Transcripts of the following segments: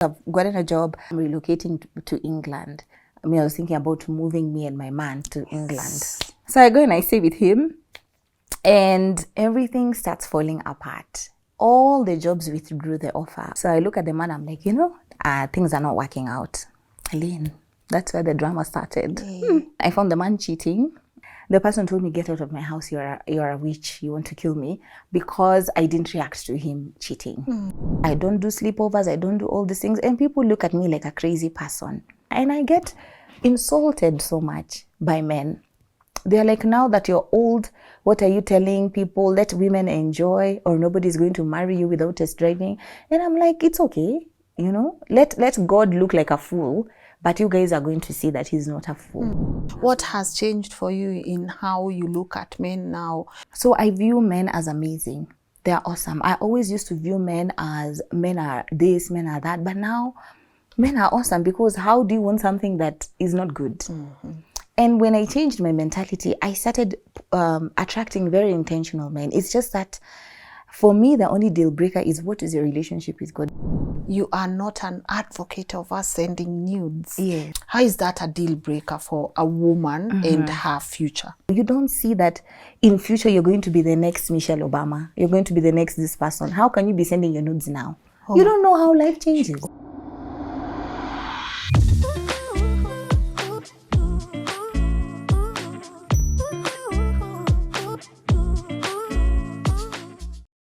I've gotten a job. I'm relocating to England. I mean, I was thinking about moving me and my man to England. So I go and I stay with him, and everything starts falling apart. All the jobs withdrew the offer. So I look at the man, I'm like, things are not working out. Lynn, that's where the drama started. I found the man cheating. The person told me, get out of my house, you're a witch, you want to kill me, because I didn't react to him cheating. I don't do sleepovers, I don't do all these things, and people look at me like a crazy person. And I get insulted so much by men. They're like, now that you're old, what are you telling people? Let women enjoy, or nobody's going to marry you without test driving. And I'm like, it's okay, let God look like a fool, but you guys are going to see that he's not a fool. What has changed for you in how you look at men now? So I view men as amazing. They're awesome. I always used to view men as men are this, men are that, but now men are awesome, because how do you want something that is not good? And when I changed my mentality, I started attracting very intentional men. It's just that for me, the only deal breaker is, what is your relationship with God? You are not an advocate of us sending nudes. Yes. How is that a deal breaker for a woman and her future? You don't see that in future you're going to be the next Michelle Obama. You're going to be the next this person. How can you be sending your nudes now? You don't know how life changes.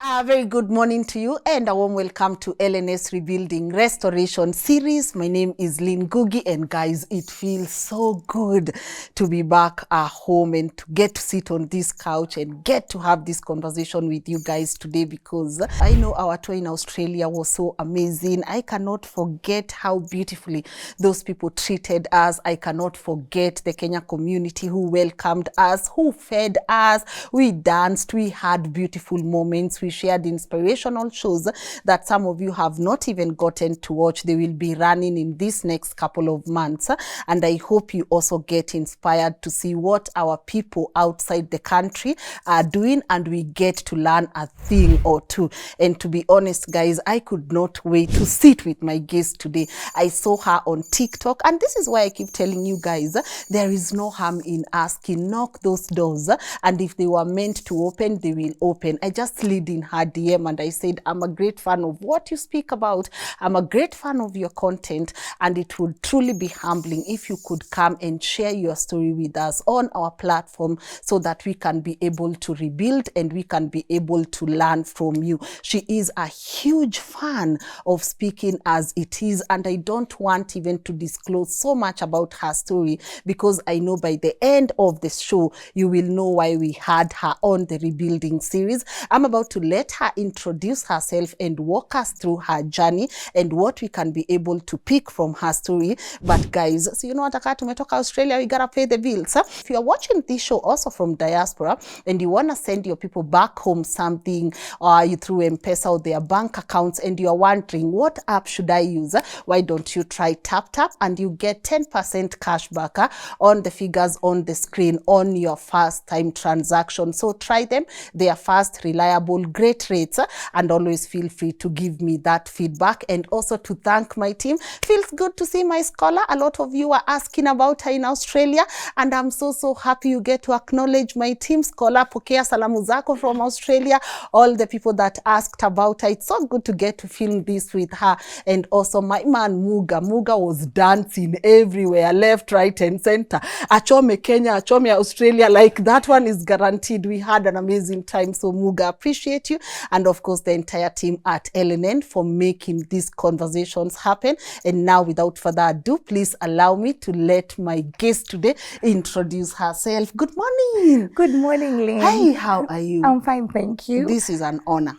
A very good morning to you and a warm welcome to LNS Rebuilding Restoration Series. My name is Lynn Ngugi, and guys, it feels so good to be back at home and to get to sit on this couch and get to have this conversation with you guys today, because I know our tour in Australia was so amazing. I cannot forget how beautifully those people treated us. I cannot forget the Kenya community who welcomed us, who fed us. We danced, we had beautiful moments, we shared inspirational shows that some of you have not even gotten to watch. They will be running in this next couple of months, and I hope you also get inspired to see what our people outside the country are doing, and we get to learn a thing or two. And to be honest, guys, I could not wait to sit with my guest today. I saw her on TikTok, and this is why I keep telling you guys, there is no harm in asking. Knock those doors, and if they were meant to open, they will open. I just slid in her DM and I said, I'm a great fan of what you speak about. I'm a great fan of your content, and it would truly be humbling if you could come and share your story with us on our platform, so that we can be able to rebuild and we can be able to learn from you. She is a huge fan of speaking as it is, and I don't want even to disclose so much about her story, because I know by the end of the show you will know why we had her on the Rebuilding series. I'm about to let her introduce herself and walk us through her journey and what we can be able to pick from her story. But guys, so you know what, tumetoka Australia, we gotta pay the bills. If you are watching this show also from diaspora and you want to send your people back home something, or you through M-Pesa or their bank accounts, and you are wondering, what app should I use? Why don't you try TapTap, and you get 10% cash back on the figures on the screen on your first time transaction. So try them. They are fast, reliable, great rates, and always feel free to give me that feedback. And also to thank my team. Feels good to see my scholar. A lot of you are asking about her in Australia, and I'm so happy you get to acknowledge my team. Scholar, pokea salamu zako from Australia. All the people that asked about her, it's so good to get to film this with her. And also my man Muga was dancing everywhere, left, right and center. Achome Kenya, achome Australia, like that one is guaranteed. We had an amazing time. So Muga, appreciate you, and of course the entire team at LNN for making these conversations happen. And now, without further ado, please allow me to let my guest today introduce herself. Good morning. Good morning, Lynn. Hi, how are you? I'm fine, thank you. This is an honor.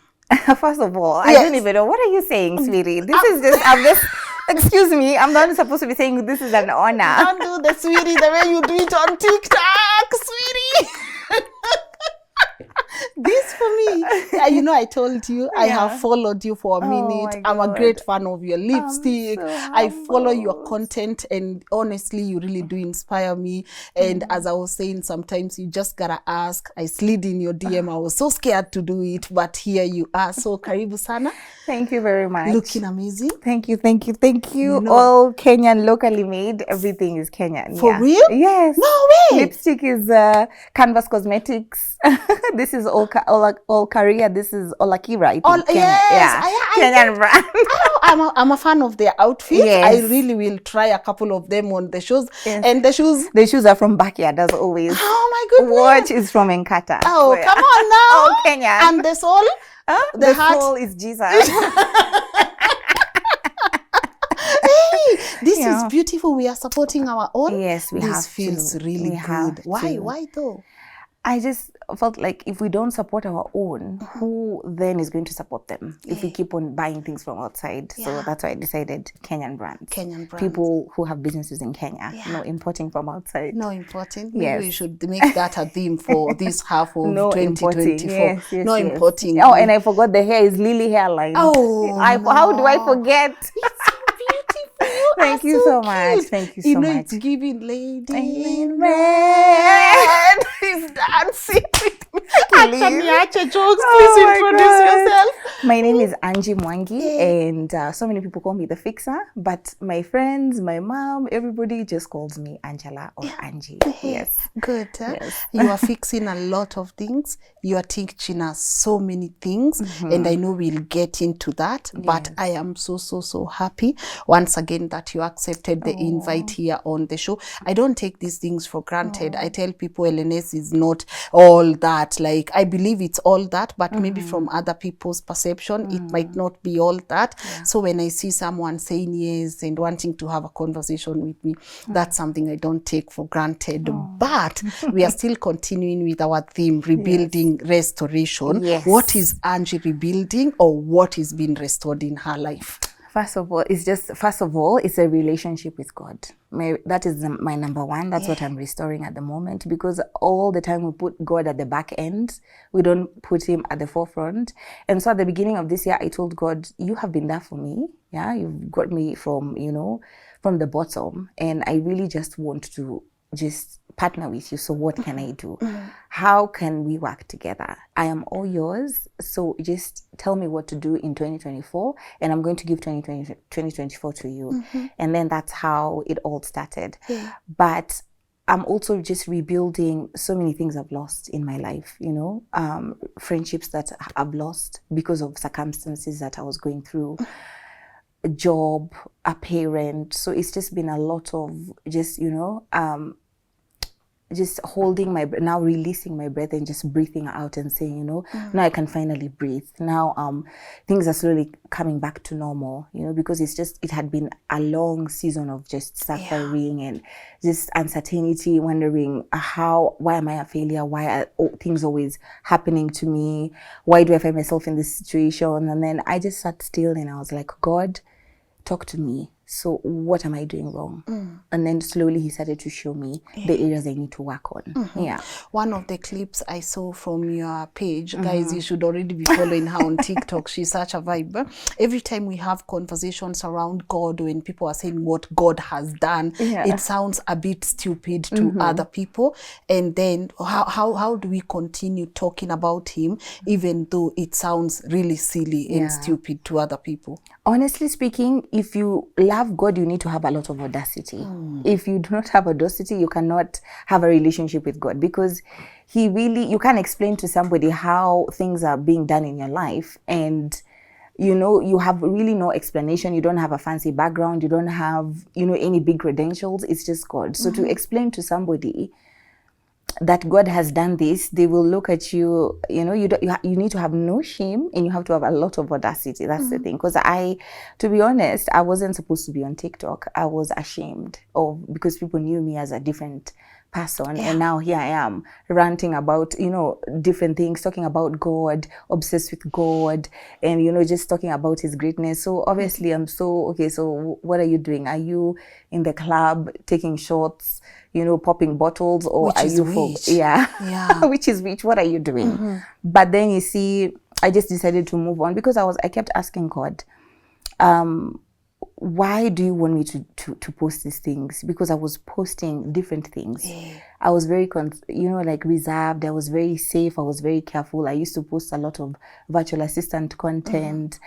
First of all, Yes. I don't even know. What are you saying, sweetie? This is just, excuse me, I'm not supposed to be saying this is an honor. Don't do the sweetie the way you do it on TikTok, sweetie. This for me. You know, I told you I Yeah. have followed you for a minute. my I'm a God. great fan of your lipstick. so I follow your humbled. content, and honestly, you really do inspire me. And as I was saying, sometimes you just gotta ask. I slid in your DM. I was so scared to do it, but here you are. So karibu sana. Thank you very much. Looking amazing. Thank you, thank you, thank you. You know- All Kenyan, locally made. Everything is Kenyan. For yeah. real? Yes. No way. Lipstick is Canvas Cosmetics. This is all Korea. This is Olakira. I think. All, yes. Yeah. I Kenyan brand. I'm a fan of their outfits. Yes. I really will try a couple of them on the shows. Yes. And the shoes. The shoes are from Backyard, as always. Oh my goodness. Watch is from Enkata. Oh, So, come on now. Oh, Kenyan. And the soul? The heart? soul is Jesus. Hey, this Yeah. is beautiful. We are supporting our own. Yes, we have This feels to. really We have good. Why? to. Why though? I just felt like if we don't support our own, who then is going to support them if we keep on buying things from outside? So Yeah. that's why I decided Kenyan brands. Kenyan brands. People who have businesses in Kenya, Yeah. no importing from outside. No importing. Maybe Yes. we should make that a theme for this half of No 2024. importing. Yes, No yes. importing. Oh, and I forgot the hair is Lily hairline. Oh, How do I no. forget? It's so beautiful. You Thank are you so cute. much. Thank you so You know, much. it's giving lady in in red. He's dancing with me. Please. Acha niache jokes. Oh Please my introduce God. yourself. My name is Angie Mwangi, Yeah. and so many people call me the fixer, but my friends, my mom, everybody just calls me Angela or Angie. Yes. Good. Huh? Yes. You are fixing a lot of things. You are teaching us so many things, and I know we'll get into that. But I am so happy once again that you accepted the invite here on the show. I don't take these things for granted. I tell people LNS is not all that. Like, I believe it's all that, but maybe from other people's perception, it might not be all that. So when I see someone saying yes and wanting to have a conversation with me, that's something I don't take for granted. But we are still continuing with our theme, rebuilding, restoration. Yes. What is Angie rebuilding, or what is being restored in her life? First of all, it's a relationship with God. That is my number one. That's what I'm restoring at the moment, because all the time we put God at the back end. We don't put him at the forefront. And so at the beginning of this year, I told God, you have been there for me. Yeah, you've got me from the bottom. And I really just want to just partner with you. So what can I do? How can we work together? I am all yours. So just tell me what to do in 2024, and I'm going to give 2024 to you. And then that's how it all started. But I'm also just rebuilding so many things I've lost in my life, friendships that I've lost because of circumstances that I was going through, a job, a parent. So it's just been a lot of just, just holding my breath, now releasing my breath and just breathing out and saying, now I can finally breathe. Now things are slowly coming back to normal, because it had been a long season of just suffering and just uncertainty, wondering why am I a failure? Why are things always happening to me? Why do I find myself in this situation? And then I just sat still and I was like, God, talk to me. So what am I doing wrong? And then slowly he started to show me the areas I need to work on. Yeah. One of the clips I saw from your page, guys, you should already be following her on TikTok. She's such a vibe. Every time we have conversations around God, when people are saying what God has done, it sounds a bit stupid to other people. And then how do we continue talking about him, even though it sounds really silly and stupid to other people? Honestly speaking, if you love God, you need to have a lot of audacity. If you do not have audacity, you cannot have a relationship with God, because you can't explain to somebody how things are being done in your life, and you have really no explanation. You don't have a fancy background. You don't have any big credentials. It's just God. So to explain to somebody that God has done this, they will look at you, you need to have no shame, and you have to have a lot of audacity. That's the thing. Because to be honest, I wasn't supposed to be on TikTok. I was ashamed because people knew me as a different person, and now here I am ranting about, you know, different things, talking about God, obsessed with God, and, you know, just talking about his greatness. So obviously I'm so, okay, so what are you doing? Are you in the club taking shots, you know, popping bottles, or Which are is you rich. yeah. Which is rich? What are you doing? But then you see, I just decided to move on because I kept asking God, why do you want me to post these things? Because I was posting different things. I was very you know, like reserved. I was very safe. I was very careful. I used to post a lot of virtual assistant content,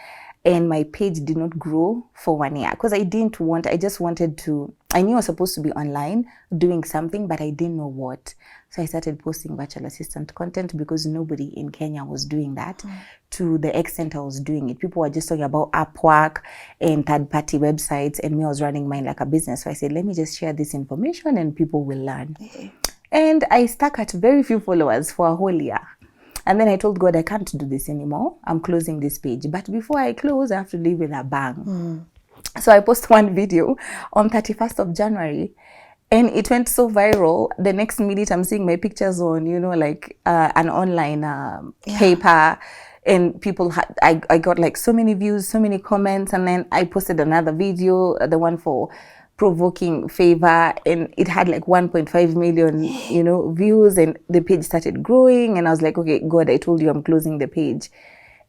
and my page did not grow for 1 year because I just wanted to, I knew I was supposed to be online doing something, but I didn't know what. So I started posting virtual assistant content because nobody in Kenya was doing that to the extent I was doing it. People were just talking about Upwork and third-party websites, and me, I was running mine like a business. So I said, let me just share this information and people will learn. And I stuck at very few followers for a whole year. And then I told God, I can't do this anymore. I'm closing this page. But before I close, I have to leave with a bang. So I posted one video on 31st of January. And it went so viral. The next minute, I'm seeing my pictures on, you know, like an online paper. And people I got like so many views, so many comments. And then I posted another video, the one for provoking favor, and it had like 1.5 million, you know, views, and the page started growing. And I was like, okay, God, I told you I'm closing the page.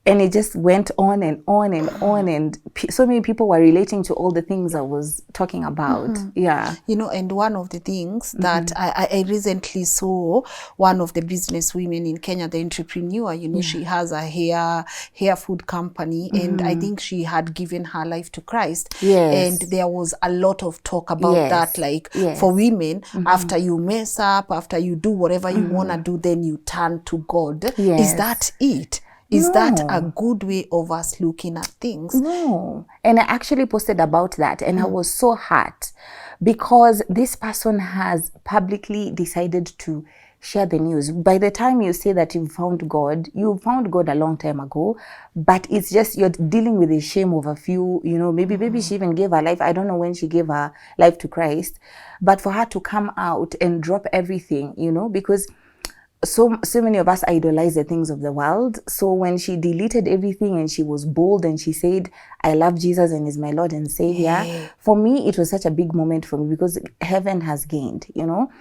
And it just went on and on and on, and so many people were relating to all the things I was talking about. Yeah. You know, and one of the things that I recently saw, one of the business women in Kenya, the entrepreneur, you know, she has a hair food company, and I think she had given her life to Christ. Yes. And there was a lot of talk about that, like for women, after you mess up, after you do whatever you want to do, then you turn to God. Is that it? Is that a good way of us looking at things? No. And I actually posted about that, and I was so hurt because this person has publicly decided to share the news. By the time you say that you found God a long time ago, but it's just you're dealing with the shame of a few, you know, maybe she even gave her life. I don't know when she gave her life to Christ, but for her to come out and drop everything, you know, because so many of us idolize the things of the world. So when she deleted everything and she was bold and she said, I love Jesus and is my Lord and Savior, for me, it was such a big moment for me because heaven has gained, you know.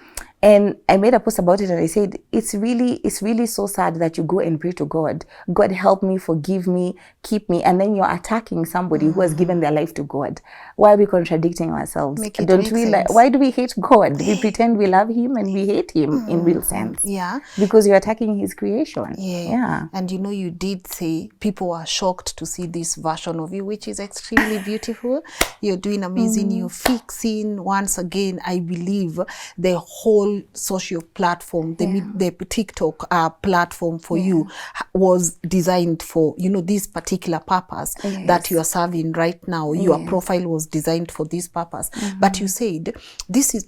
And I made a post about it, and I said, it's really so sad that you go and pray to God. God, help me, forgive me, keep me. And then you're attacking somebody who has given their life to God. Why are we contradicting ourselves? Why do we hate God? We pretend we love him and we hate him in real sense. Yeah. Because you're attacking his creation. Yeah. And you know, you did say people are shocked to see this version of you, which is extremely beautiful. You're doing amazing. You're fixing, once again, I believe, the whole social platform, the TikTok platform for you was designed for, you know, this particular purpose that you are serving right now. Your profile was designed for this purpose. But you said,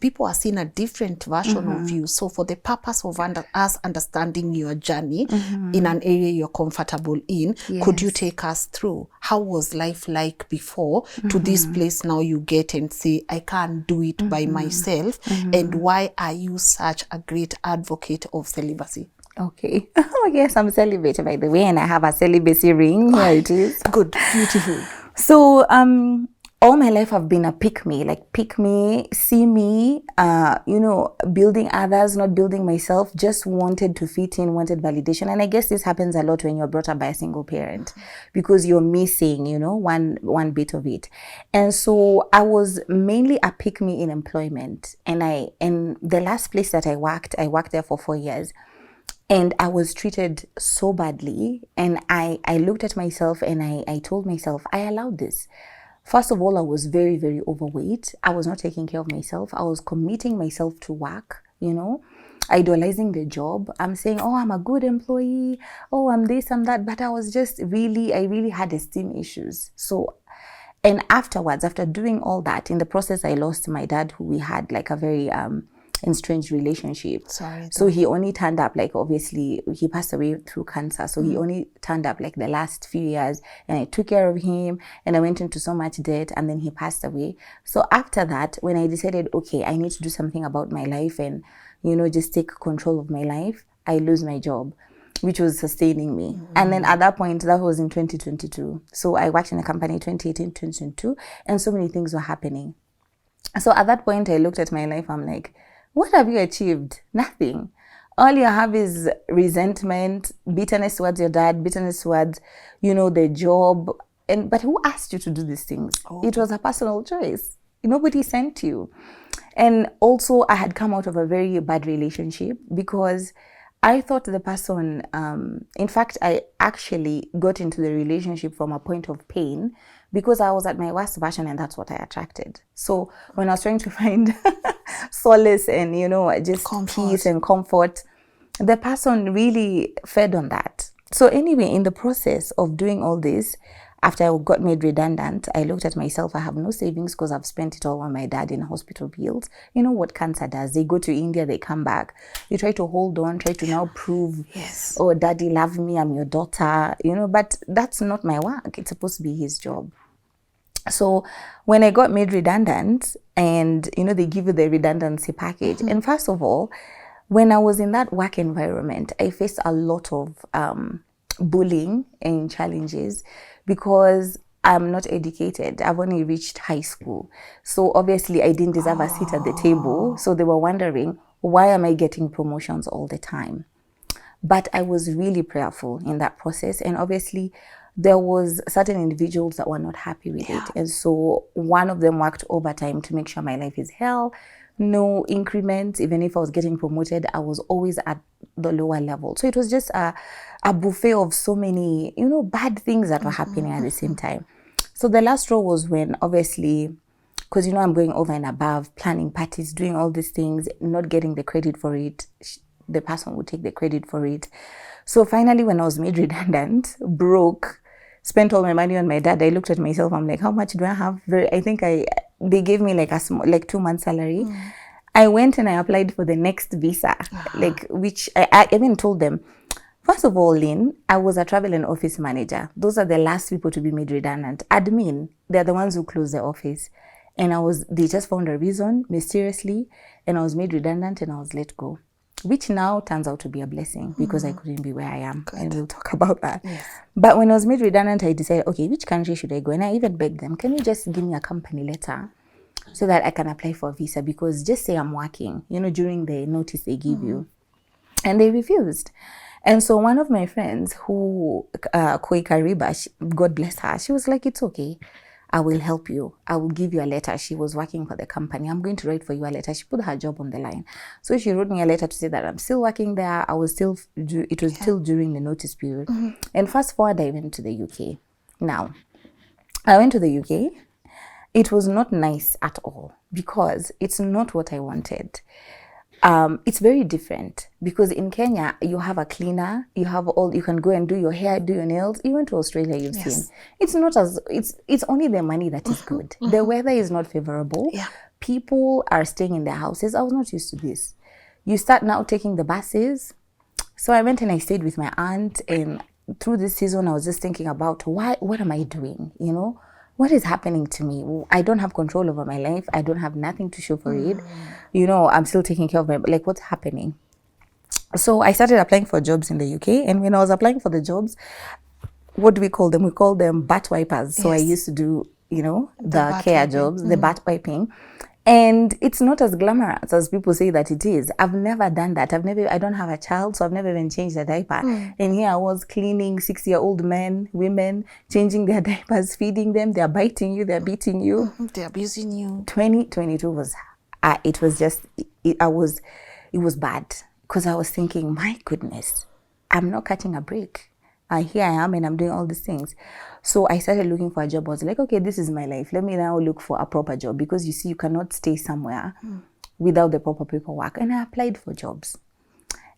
people are seeing a different version of you. So for the purpose of us understanding your journey in an area you're comfortable in, could you take us through? How was life like before to this place now you get and say, I can't do it by myself? And why are you such a great advocate of celibacy? Okay. Oh, yes, I'm celibate, by the way, and I have a celibacy ring. Here it is. Good, beautiful. So, all my life I've been a pick me, see me, you know, building others, not building myself, just wanted to fit in, wanted validation. And I guess this happens a lot when you're brought up by a single parent because you're missing, you know, one bit of it. And so I was mainly a pick me in employment. And the last place that I worked there for 4 years. And I was treated so badly. And I looked at myself and I told myself, I allowed this. First of all, I was very, very overweight. I was not taking care of myself. I was committing myself to work, you know, idolizing the job. I'm saying, oh, I'm a good employee. Oh, I'm this, I'm that. But I was just I really had esteem issues. So, and afterwards, after doing all that, in the process, I lost my dad, who we had like a very and strange relationship. Sorry. So he only turned up, like, obviously he passed away through cancer. So he only turned up like the last few years, and I took care of him, and I went into so much debt, and then he passed away. So after that, when I decided, okay, I need to do something about my life and, you know, just take control of my life, I lose my job, which was sustaining me. And then at that point, that was in 2022. So I worked in a company 2018, 2022, and so many things were happening. So at that point, I looked at my life, I'm like, what have you achieved? Nothing. All you have is resentment, bitterness towards your dad, bitterness towards, you know, the job. But who asked you to do these things? It was a personal choice. Nobody sent you. And also, I had come out of a very bad relationship because I thought the person, in fact, I actually got into the relationship from a point of pain because I was at my worst version, and that's what I attracted. So when I was trying to find solace and, you know, just peace and comfort, the person really fed on that. So anyway, in the process of doing all this, after I got made redundant, I looked at myself. I have no savings because I've spent it all on my dad in hospital bills. You know what cancer does? They go to India, they come back. You try to hold on, try to now prove, oh, daddy, love me, I'm your daughter, you know, but that's not my work. It's supposed to be his job. So when I got made redundant, and, you know, they give you the redundancy package. And first of all, when I was in that work environment, I faced a lot of bullying and challenges because I'm not educated. I've only reached high school. So obviously I didn't deserve a seat at the table. So they were wondering, why am I getting promotions all the time? But I was really prayerful in that process. And obviously there was certain individuals that were not happy with it. And so one of them worked overtime to make sure my life is hell. No increments. Even if I was getting promoted, I was always at the lower level. So it was just a buffet of so many, you know, bad things that were happening at the same time. So the last straw was when, obviously, because, you know, I'm going over and above, planning parties, doing all these things, not getting the credit for it. The person would take the credit for it. So finally, when I was made redundant, broke, spent all my money on my dad, I looked at myself, I'm like, how much do I have? I think they gave me like a small, like 2 months salary. I went and I applied for the next visa, like, which I even told them, first of all, Lynn, I was a travel and office manager. Those are the last people to be made redundant. Admin, they're the ones who close the office. And they just found a reason, mysteriously, and I was made redundant and I was let go, which now turns out to be a blessing because I couldn't be where I am. And we'll talk about that. But when I was made redundant, I decided, okay, which country should I go? And I even begged them, can you just give me a company letter so that I can apply for a visa? Because just say I'm working, you know, during the notice they give you. And they refused. And so one of my friends who, Koi Kariba, God bless her, she was like, it's okay. I will help you. I will give you a letter. She was working for the company. I'm going to write for you a letter. She put her job on the line. So she wrote me a letter to say that I'm still working there. It was still during the notice period. And fast forward, I went to the UK. Now, I went to the UK. It was not nice at all because it's not what I wanted. It's very different because in Kenya, you have a cleaner, you can go and do your hair, do your nails. Even to Australia, you've seen. It's not it's only the money that is good. The weather is not favorable. People are staying in their houses. I was not used to this. You start now taking the buses. So I went and I stayed with my aunt, and through this season, I was just thinking about what am I doing, you know? What is happening to me? I don't have control over my life. I don't have nothing to show for it. You know, I'm still taking care of like, what's happening? So I started applying for jobs in the UK. And when I was applying for the jobs, what do we call them? We call them butt wipers. So I used to do, you know, the care jobs, the butt wiping. And it's not as glamorous as people say that it is. I've never done that. I don't have a child, so I've never even changed a diaper. And here I was cleaning 6-year-old men, women, changing their diapers, feeding them. They're biting you, they're beating you. They're abusing you. 2022 was, it was bad. Because I was thinking, my goodness, I'm not cutting a break. Here I am and I'm doing all these things. So I started looking for a job. I was like, okay, this is my life. Let me now look for a proper job because you see, you cannot stay somewhere without the proper paperwork. And I applied for jobs.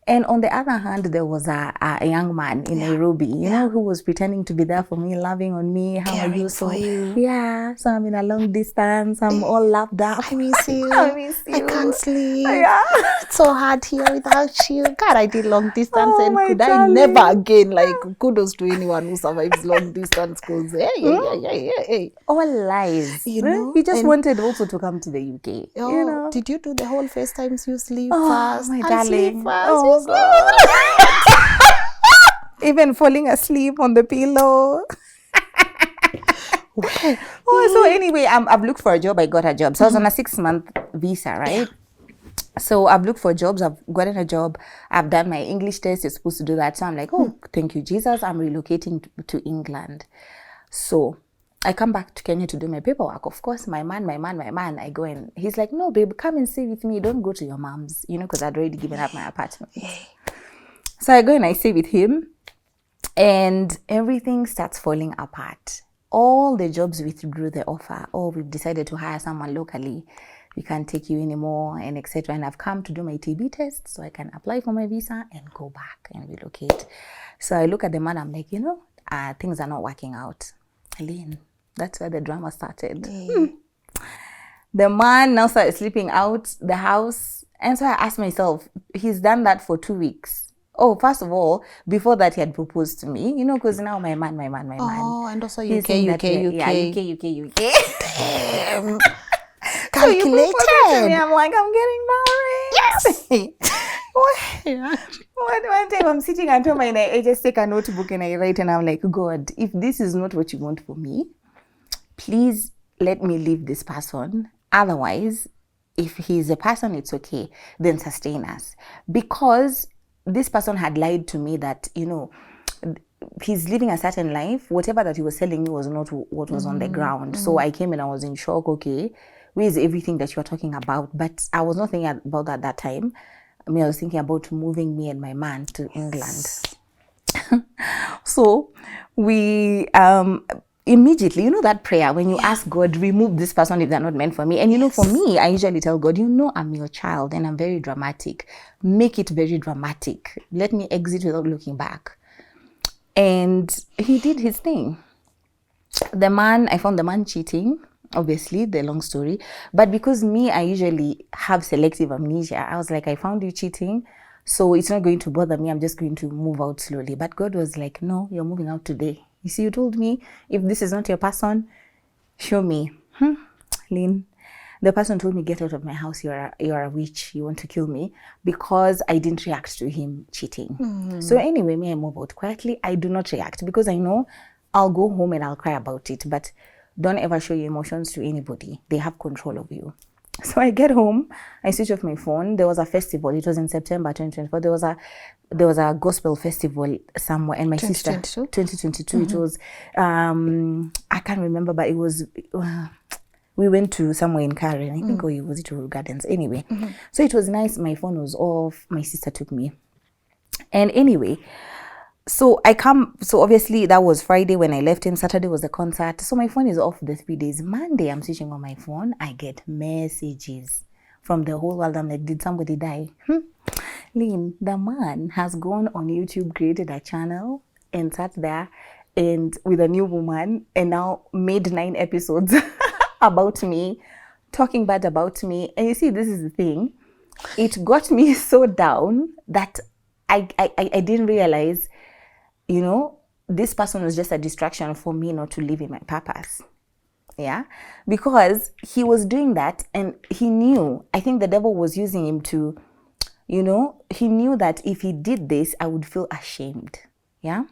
And on the other hand, there was a young man in Nairobi, you know, who was pretending to be there for me, loving on me. How are you? So, yeah. So I'm in a long distance. I'm all loved up. I miss you. I miss you. I can't sleep. Yeah. It's so hard here without you. God, I did long distance, and my could darling. I never again? Like, kudos to anyone who survives long distance, because hey. All lies. You know, He just wanted also to come to the UK. Oh, you know? Did you do the whole FaceTimes? You sleep fast. My I'll darling. sleep fast. You sleep. Even falling asleep on the pillow. So anyway, I've looked for a job. I got a job. So I was on a 6-month visa, right? So I've looked for jobs. I've gotten a job. I've done my English test. You're supposed to do that. So I'm like, oh, thank you, Jesus. I'm relocating to England. So I come back to Kenya to do my paperwork. Of course, my man. I go and he's like, no, babe, come and stay with me. Don't go to your mom's, you know, because I'd already given up my apartment. So I go and I stay with him, and everything starts falling apart. All the jobs withdrew the offer. Oh, we've decided to hire someone locally. We can't take you anymore, and etc. And I've come to do my TB test so I can apply for my visa and go back and relocate. So I look at the man. I'm like, you know, things are not working out. Lynn, that's where the drama started. The man now started sleeping out the house. And so I asked myself, he's done that for 2 weeks. Oh, first of all, before that he had proposed to me, you know, because now my man. Oh, and also He's UK. Yeah, UK. Damn. So you Calculated. proposed to me, I'm like, I'm getting married. Yes. One time I'm sitting at home and I just take a notebook and I write, and I'm like, God, if this is not what you want for me, please let me leave this person. Otherwise, if he's a person, it's okay, then sustain us. Because this person had lied to me that, you know, he's living a certain life. Whatever that he was telling me was not what was on the ground. So I came and I was in shock. Okay, where is everything that you are talking about? But I was not thinking about that at that time. I mean, I was thinking about moving me and my man to England. So we immediately, you know, that prayer when you ask God, remove this person if they're not meant for me. And you know, for me, I usually tell God, you know, I'm your child and I'm very dramatic. Make it very dramatic. Let me exit without looking back. And he did his thing. I found the man cheating. Obviously, the long story. But because me, I usually have selective amnesia. I was like, I found you cheating, so it's not going to bother me. I'm just going to move out slowly. But God was like, no, you're moving out today. You see, you told me, if this is not your person, show me. Lynn, the person told me, get out of my house. You're a witch. You want to kill me, because I didn't react to him cheating. So anyway, I move out quietly. I do not react because I know I'll go home and I'll cry about it. But don't ever show your emotions to anybody. They have control of you. So I get home, I switch off my phone. There was a festival. It was in September 2024. There was a gospel festival somewhere, and my 2022. It was I can't remember, but it was we went to somewhere in Karen. I think it was Rural Gardens. Anyway, so it was nice. My phone was off. My sister took me, and anyway. So obviously that was Friday when I left him. Saturday was the concert. So my phone is off the 3 days. Monday, I'm switching on my phone. I get messages from the whole world. I'm like, did somebody die? Lynn, the man has gone on YouTube, created a channel and sat there and with a new woman and now made 9 episodes about me, talking bad about me. And you see, this is the thing. It got me so down that I didn't realize, you know, this person was just a distraction for me not to live in my purpose. Yeah, because he was doing that and he knew, I think the devil was using him to, you know, he knew that if he did this, I would feel ashamed. Yeah.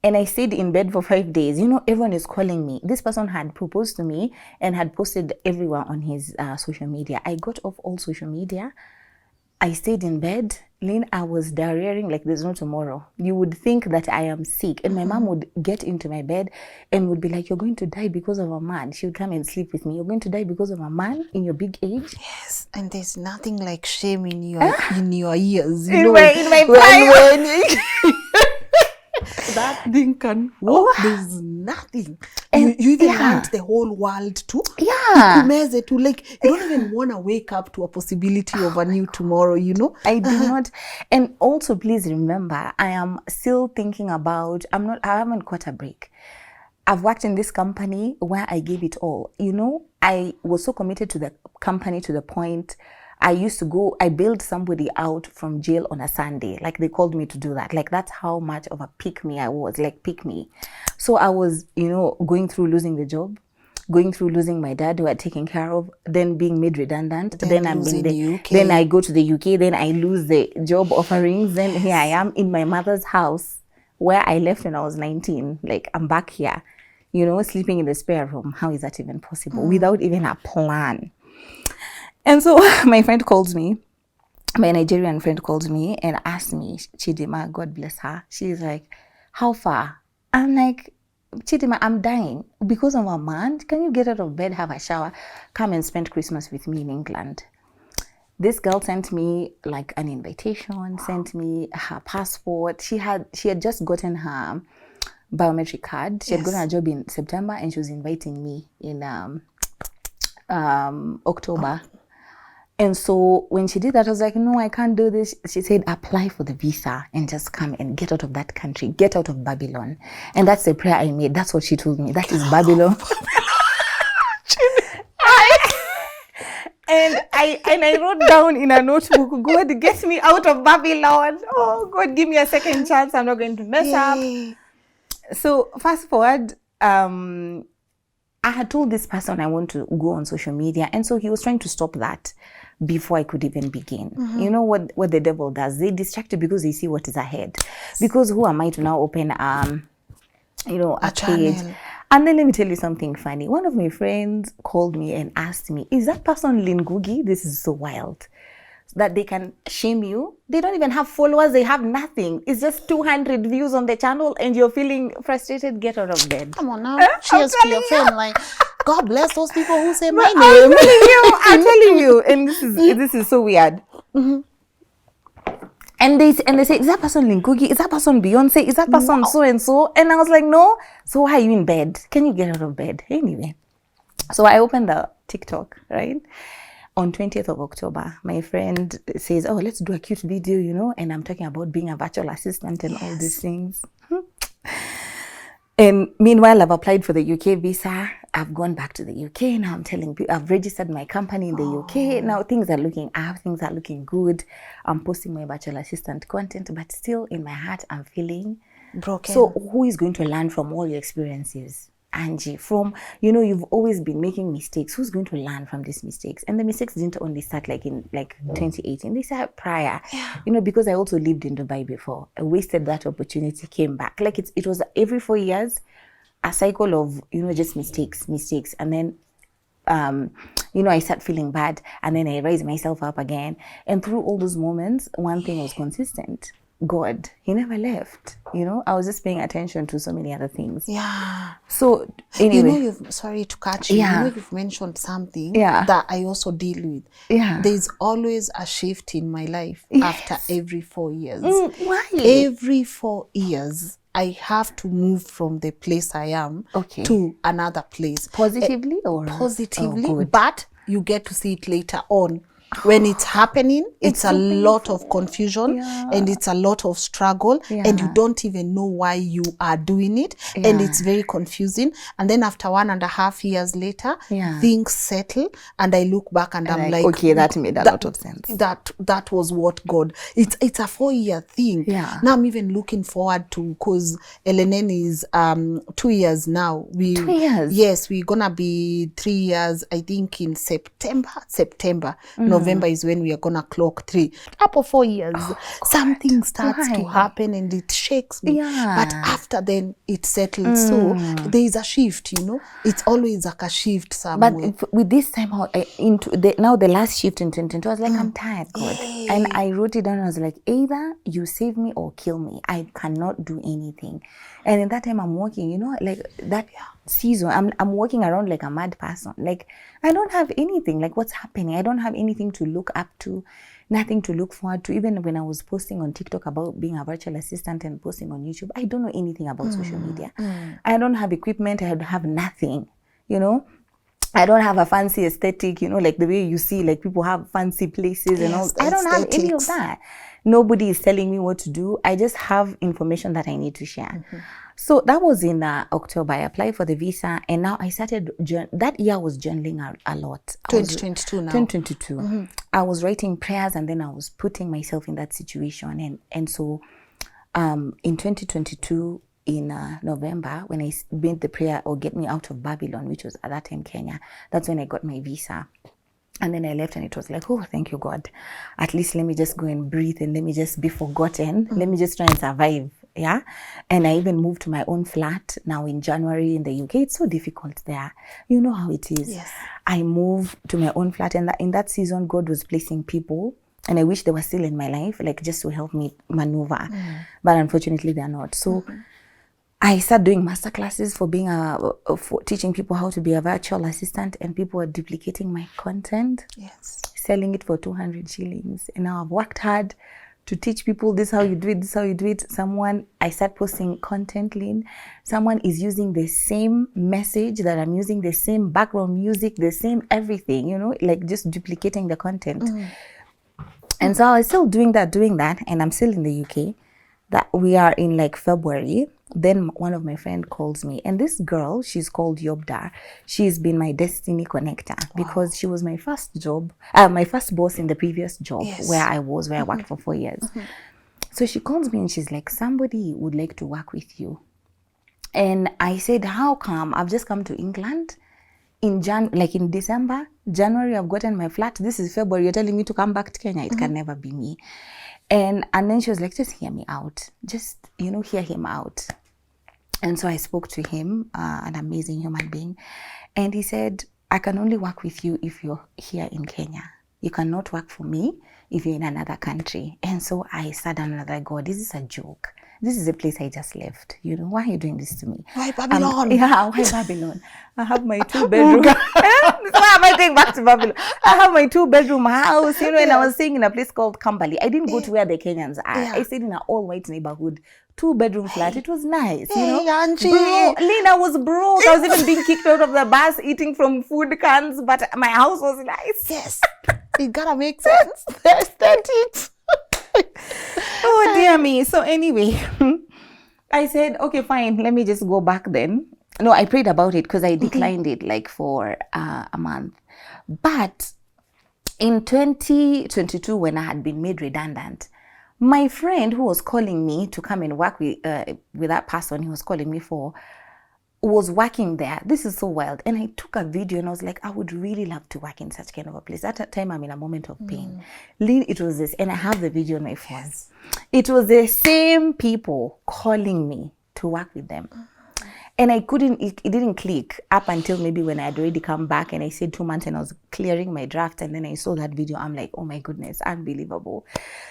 And I stayed in bed for 5 days. You know, everyone is calling me. This person had proposed to me and had posted everywhere on his social media. I got off all social media. I stayed in bed. Lynn, I was diarrheaing like there's no tomorrow. You would think that I am sick. And my mom would get into my bed and would be like, you're going to die because of a man. She would come and sleep with me. You're going to die because of a man in your big age? Yes, and there's nothing like shame in your ears. You In know, my prime. that thing can walk, there's nothing. And you even want the whole world to ikumeze to, like, you don't even want to wake up to a possibility of a new tomorrow, you know? I do not. And also, please remember, I am still thinking about, I haven't caught a break. I've worked in this company where I gave it all. You know, I was so committed to the company to the point I bailed somebody out from jail on a Sunday. Like, they called me to do that. Like, that's how much of a pick-me I was, like, pick-me. So I was, you know, going through losing the job, going through losing my dad who I had taken care of, then being made redundant, then I'm in the UK. Then I go to the UK, then I lose the job offerings, then here I am in my mother's house where I left when I was 19. Like, I'm back here, you know, sleeping in the spare room. How is that even possible? Without even a plan. And so my friend calls me, my Nigerian friend calls me and asks me, Chidima, God bless her. She's like, how far? I'm like, Chidima, I'm dying because of a man. Can you get out of bed, have a shower, come and spend Christmas with me in England? This girl sent me like an invitation, sent me her passport. She had just gotten her biometric card. She had gotten a job in September and she was inviting me in October. And so when she did that, I was like, no, I can't do this. She said, apply for the visa and just come and get out of that country, get out of Babylon. And that's the prayer I made. That's what she told me. That is Babylon. And I wrote down in a notebook, God, get me out of Babylon. Oh, God, give me a second chance. I'm not going to mess up. So fast forward, I had told this person I want to go on social media. And so he was trying to stop that before I could even begin. You know what the devil does? They distract you because they see what is ahead. Because who am I to now open, you know, a page? Channel. And then let me tell you something funny. One of my friends called me and asked me, is that person Lynn Ngugi? This is so wild. That they can shame you. They don't even have followers. They have nothing. It's just 200 views on the channel and you're feeling frustrated. Get out of bed. Come on now. Cheers to your friend. Like, God bless those people who say my name. I'm telling you. And this is so weird. And they say, is that person Lynn Ngugi? Is that person Beyonce? Is that person so and so? And I was like, no. So why are you in bed? Can you get out of bed? Anyway. So I opened the TikTok, right? On 20th of October, my friend says, oh, let's do a cute video, you know, and I'm talking about being a virtual assistant and all these things. And meanwhile, I've applied for the UK visa. I've gone back to the UK. Now I'm telling people, I've registered my company in the UK. Now things are looking up, things are looking good. I'm posting my virtual assistant content, but still in my heart, I'm feeling broken. So who is going to learn from all your experiences? Angie, from, you know, you've always been making mistakes. Who's going to learn from these mistakes? And the mistakes didn't only start like in 2018. They started prior, you know, because I also lived in Dubai before. I wasted that opportunity, came back. Like it was every 4 years, a cycle of, you know, just mistakes. And then, you know, I start feeling bad and then I raise myself up again. And through all those moments, one thing was consistent. God, he never left. You know, I was just paying attention to so many other things. Yeah. So anyway, you know, sorry to catch you. You know, you've mentioned something that I also deal with. Yeah. There's always a shift in my life after every 4 years. Why? Every 4 years, I have to move from the place I am to another place. Positively or? Positively, but you get to see it later on. When it's happening, it's a lot of confusion and it's a lot of struggle and you don't even know why you are doing it and it's very confusing. And then after 1.5 years later, things settle and I look back and I'm like, okay, that made a lot of sense. That was what God, it's a 4-year thing. Yeah. Now I'm even looking forward to, because LNN is 2 years now. 2 years? Yes, we're gonna be 3 years, I think in September. November is when we are gonna clock 3. After 4 years, something starts to happen and it shakes me. But after then, it settles. So there is a shift, you know. It's always like a shift somewhere. But with this time, now the last shift in 2022, I was like, I'm tired, God. And I wrote it down. I was like, either you save me or kill me. I cannot do anything. And in that time, I'm working, you know, like that season, I'm walking around like a mad person. Like, I don't have anything. Like, what's happening? I don't have anything to look up to, nothing to look forward to. Even when I was posting on TikTok about being a virtual assistant and posting on YouTube, I don't know anything about social media. I don't have equipment. I have nothing, you know. I don't have a fancy aesthetic, you know, like the way you see like people have fancy places and all. I don't have any of that. Nobody is telling me what to do. I just have information that I need to share. So that was in October. I applied for the visa, and now I started, that year I was journaling a lot. 2022 now. 2022. I was writing prayers, and then I was putting myself in that situation. And so in 2022, in November, when I made the prayer, or get me out of Babylon, which was at that time Kenya, that's when I got my visa. And then I left, and it was like, oh, thank you, God. At least let me just go and breathe, and let me just be forgotten. Let me just try and survive. Yeah. And I even moved to my own flat now in January in the UK. It's so difficult there. You know how it is. Yes. I moved to my own flat, and in that season, God was placing people, and I wish they were still in my life, like just to help me maneuver. But unfortunately, they're not. So I started doing master classes for being for teaching people how to be a virtual assistant, and people were duplicating my content, selling it for 200 shillings. And now I've worked hard to teach people, this is how you do it, this is how you do it. I start posting content, Lynn. Someone is using the same message that I'm using, the same background music, the same everything, you know, like just duplicating the content. And so I was still doing that, and I'm still in the UK. That we are in like February. Then one of my friends calls me, and this girl, she's called Yobda. She's been my destiny connector because she was my first job, my first boss in the previous job where I worked for 4 years. So she calls me and she's like, somebody would like to work with you. And I said, how come? I've just come to England in December, January, I've gotten my flat. This is February. You're telling me to come back to Kenya. It can never be me. And then she was like, just hear me out. Just, you know, hear him out. And so I spoke to him, an amazing human being. And he said, I can only work with you if you're here in Kenya. You cannot work for me if you're in another country. And so I said, another God, this is a joke. This is a place I just left. You know, why are you doing this to me? Why Babylon? Why Babylon? I have my 2-bedroom. Why am I going back to Babylon? I have my 2-bedroom house, you know, and I was staying in a place called Kamberley. I didn't go to where the Kenyans are. I stayed in an all-white neighborhood, 2-bedroom flat. It was nice, you know. Angie. Lynn, I was broke. I was even being kicked out of the bus, eating from food cans, but my house was nice. Yes, it gotta make sense. The aesthetics. Oh dear me. So anyway, I said, okay, fine, let me just go back then. No, I prayed about it because I declined it like for a month. But in 2022, when I had been made redundant, my friend who was calling me to come and work with that person he was calling me for was working there. This is so wild. And I took a video and I was like, I would really love to work in such kind of a place. At that time, I'm in a moment of pain. Lynn, it was this, and I have the video on my phone. It was the same people calling me to work with them. And I couldn't, it didn't click up until maybe when I had already come back and I said 2 months and I was clearing my draft. And then I saw that video. I'm like, oh my goodness, unbelievable.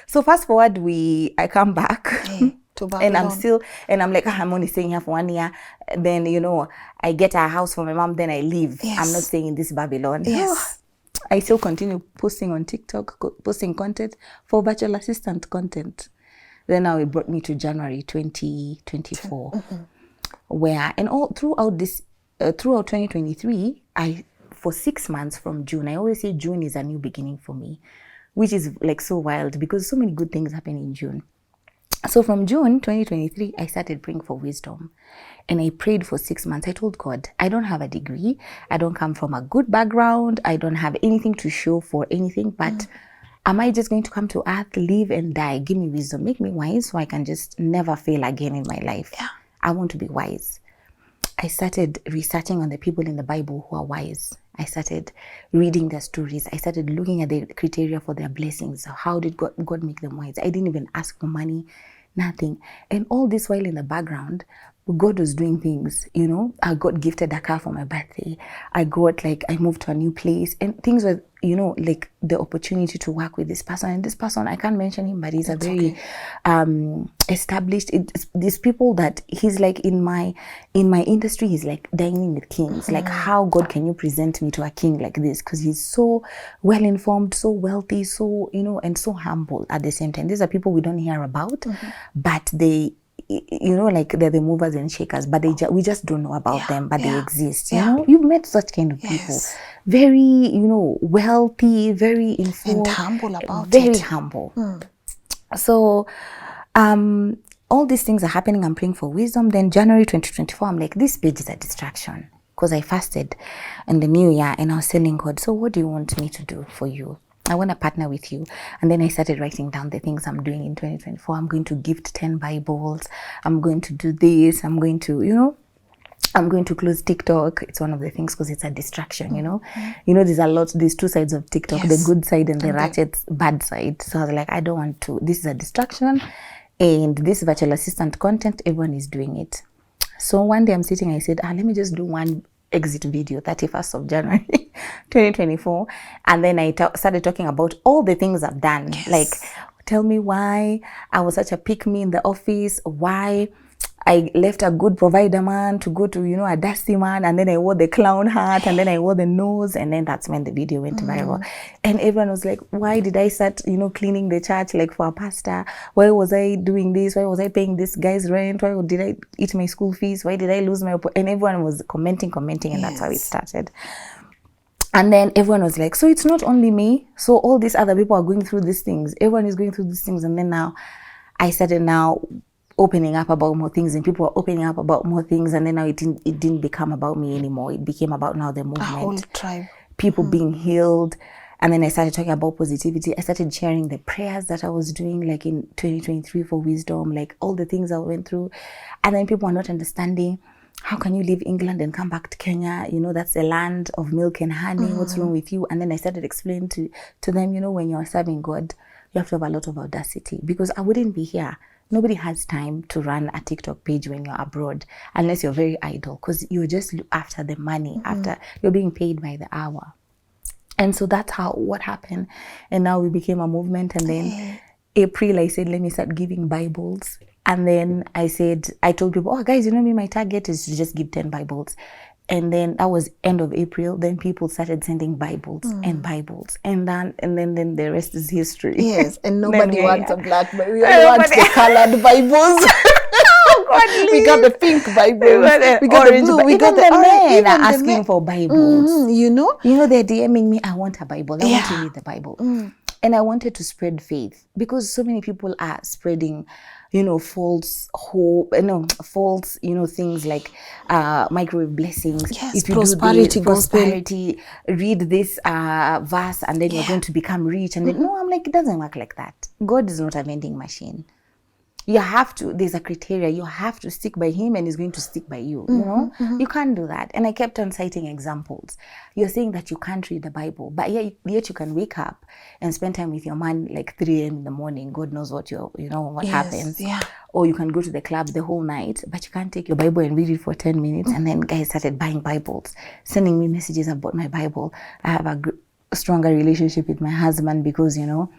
So fast forward, I come back. And I'm like, I'm only staying here for 1 year. Then, you know, I get a house for my mom, then I leave. I'm not staying in this Babylon. I still continue posting on TikTok, posting content for virtual assistant content. Then now it brought me to January 2024, where, and all throughout 2023, for 6 months from June, I always say June is a new beginning for me, which is like so wild because so many good things happen in June. So from June 2023, I started praying for wisdom, and I prayed for 6 months. I told God, I don't have a degree. I don't come from a good background. I don't have anything to show for anything, but am I just going to come to earth, live and die? Give me wisdom, make me wise so I can just never fail again in my life. I want to be wise. I started researching on the people in the Bible who are wise. I started reading their stories. I started looking at the criteria for their blessings. How did God make them wise? I didn't even ask for money, nothing. And all this while in the background, God was doing things, you know. I got gifted a car for my birthday. I moved to a new place, and things were, you know, like the opportunity to work with this person. And this person, I can't mention him, but he's a very established. These people that he's like in my industry, he's like dining with kings. Like, how God can you present me to a king like this? Because he's so well informed, so wealthy, so, you know, and so humble at the same time. These are people we don't hear about, but they, you know, like they're the movers and shakers, but we just don't know about them, but they exist. You know, you've met such kind of people, very, you know, wealthy, very informed, and humble about very it. humble. So, all these things are happening. I'm praying for wisdom. Then January 2024, I'm like, this page is a distraction, because I fasted in the new year and I was telling God, so what do you want me to do for you? I want to partner with you. And then I started writing down the things I'm doing in 2024. I'm going to gift 10 Bibles. I'm going to do this. I'm going to, you know, I'm going to close TikTok. It's one of the things, because it's a distraction, you know. You know, there's two sides of TikTok, the good side and the ratchet bad side. So I was like, I don't want to. This is a distraction. And this virtual assistant content, everyone is doing it. So one day I'm sitting, I said, let me just do one exit video, 31st of January 2024, and then I started talking about all the things I've done. Like, tell me why I was such a pick-me in the office, why I left a good provider man to go to, you know, a dusty man, and then I wore the clown hat, and then I wore the nose, and then that's when the video went viral. And everyone was like, why did I start, you know, cleaning the church like for a pastor? Why was I doing this? Why was I paying this guy's rent? Why did I eat my school fees? Why did I lose my... And everyone was commenting, and that's how it started. And then everyone was like, so it's not only me. So all these other people are going through these things. Everyone is going through these things. And then now I started opening up about more things, and people are opening up about more things. And then now it didn't become about me anymore. It became about now the movement. A whole tribe. People being healed. And then I started talking about positivity. I started sharing the prayers that I was doing, like in 2023 for wisdom, like all the things I went through. And then people are not understanding, how can you leave England and come back to Kenya? You know, that's the land of milk and honey. What's wrong with you? And then I started explaining to them, you know, when you're serving God, you have to have a lot of audacity, because I wouldn't be here. Nobody has time to run a TikTok page when you're abroad, unless you're very idle, because you're just after the money, after you're being paid by the hour. And so that's what happened. And now we became a movement. And then April, I said, let me start giving Bibles. And then I told people, oh guys, you know me, my target is to just give 10 Bibles. And then that was end of April. Then people started sending Bibles and Bibles. And then the rest is history. Yes, and nobody wants a black Bible. We only want the colored Bibles. We got the pink Bibles. We got the blue. We got the men are asking for Bibles. You know, they're DMing me, I want a Bible. I want to read the Bible. And I wanted to spread faith, because so many people are spreading, you know, false hope, false, you know, things like microwave blessings. Yes, if you prosperity, do prosperity, read this verse, and then you're going to become rich. And then, no, I'm like, it doesn't work like that. God is not a vending machine. You have to, there's a criteria, you have to stick by him, and he's going to stick by you, you know? You can't do that. And I kept on citing examples. You're saying that you can't read the Bible, but yet you can wake up and spend time with your man like 3 a.m. in the morning. God knows what happens. Yeah. Or you can go to the club the whole night, but you can't take your Bible and read it for 10 minutes. And then guys started buying Bibles, sending me messages about my Bible. I have a stronger relationship with my husband, because, you know,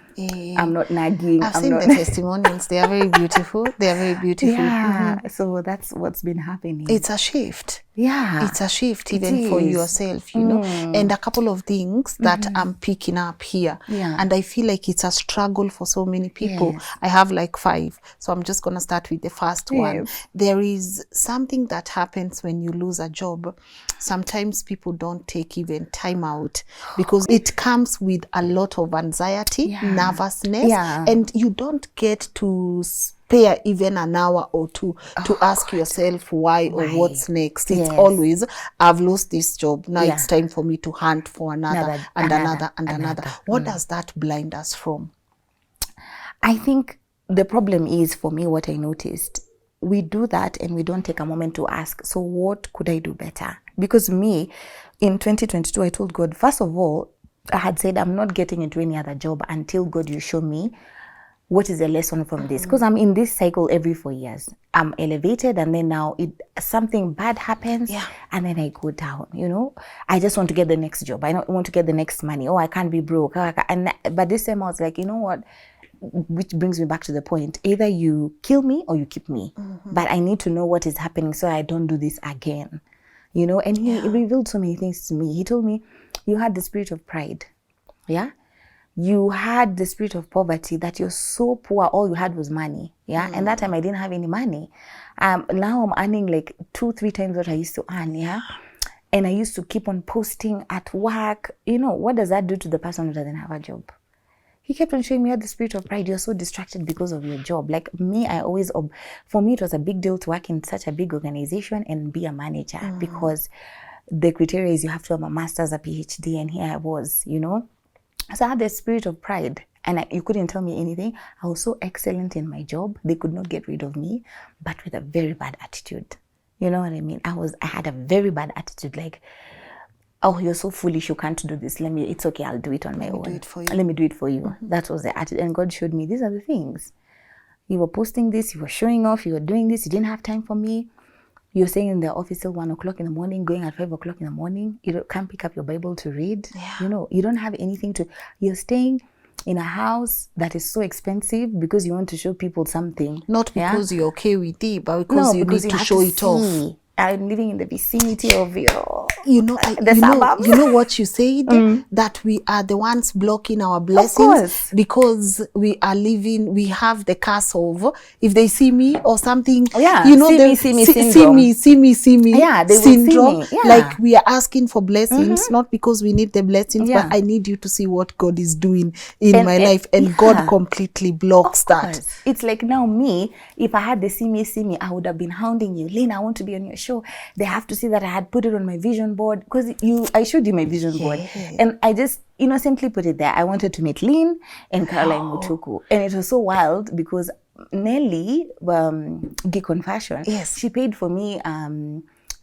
I'm not nagging. I've seen the testimonials. They are very beautiful. They are very beautiful. Yeah. So that's what's been happening. It's a shift. Yeah. It's a shift even for yourself, you know. And a couple of things that I'm picking up here. Yeah. And I feel like it's a struggle for so many people. Yes. I have like 5. So I'm just going to start with the first one. There is something that happens when you lose a job. Sometimes people don't take even time out, because it comes with a lot of anxiety, nervousness, and you don't get to spare even an hour or two to ask yourself why or what's next. It's always, I've lost this job. Now it's time for me to hunt for another. What does that blind us from? I think the problem is, for me, what I noticed, we do that and we don't take a moment to ask, so what could I do better? Because me, in 2022, I told God, first of all, I had said, I'm not getting into any other job until, God, you show me what is the lesson from this? Because I'm in this cycle every 4 years. I'm elevated, and then now something bad happens, and then I go down. I just want to get the next job. I don't want to get the next money. Oh, I can't be broke. But this time I was like, you know what? Which brings me back to the point. Either you kill me or you keep me. But I need to know what is happening so I don't do this again. And he revealed so many things to me. He told me, you had the spirit of pride. Yeah. You had the spirit of poverty, that you're so poor, all you had was money. Yeah. And that time I didn't have any money. Now I'm earning like 2-3 times what I used to earn. Yeah. And I used to keep on posting at work. What does that do to the person who doesn't have a job? He kept on showing me the spirit of pride. You're so distracted because of your job. Like me, for me, it was a big deal to work in such a big organization and be a manager, because the criteria is you have to have a master's, a PhD, and here I was, So I had the spirit of pride, and you couldn't tell me anything. I was so excellent in my job. They could not get rid of me, but with a very bad attitude. You know what I mean? I had a very bad attitude, like, oh, you're so foolish, you can't do this. It's okay, I'll do it on my own. Let me do it for you. That was the attitude. And God showed me, these are the things. You were posting this, you were showing off, you were doing this, you didn't have time for me. You're staying in the office till 1 o'clock in the morning, going at 5 o'clock in the morning. You can't pick up your Bible to read. Yeah. You don't have anything you're staying in a house that is so expensive because you want to show people something. Not because you're okay with it, but because you need to show it off. I'm living in the vicinity of the suburbs. You know what you said? That we are the ones blocking our blessings because we are living, we have the curse of, if they see me or something, see me syndrome. See me they syndrome. Will see me. Like we are asking for blessings, not because we need the blessings, but I need you to see what God is doing in my life, and God completely blocks that. It's like now me, if I had the see me, I would have been hounding you. Lynn, I want to be on your show. They have to see that I had put it on my vision board, because I showed you my vision board, and I just innocently put it there. I wanted to meet Lynn and Caroline Mutuku, and it was so wild because Nelly, Geek on Fashion, she paid for me.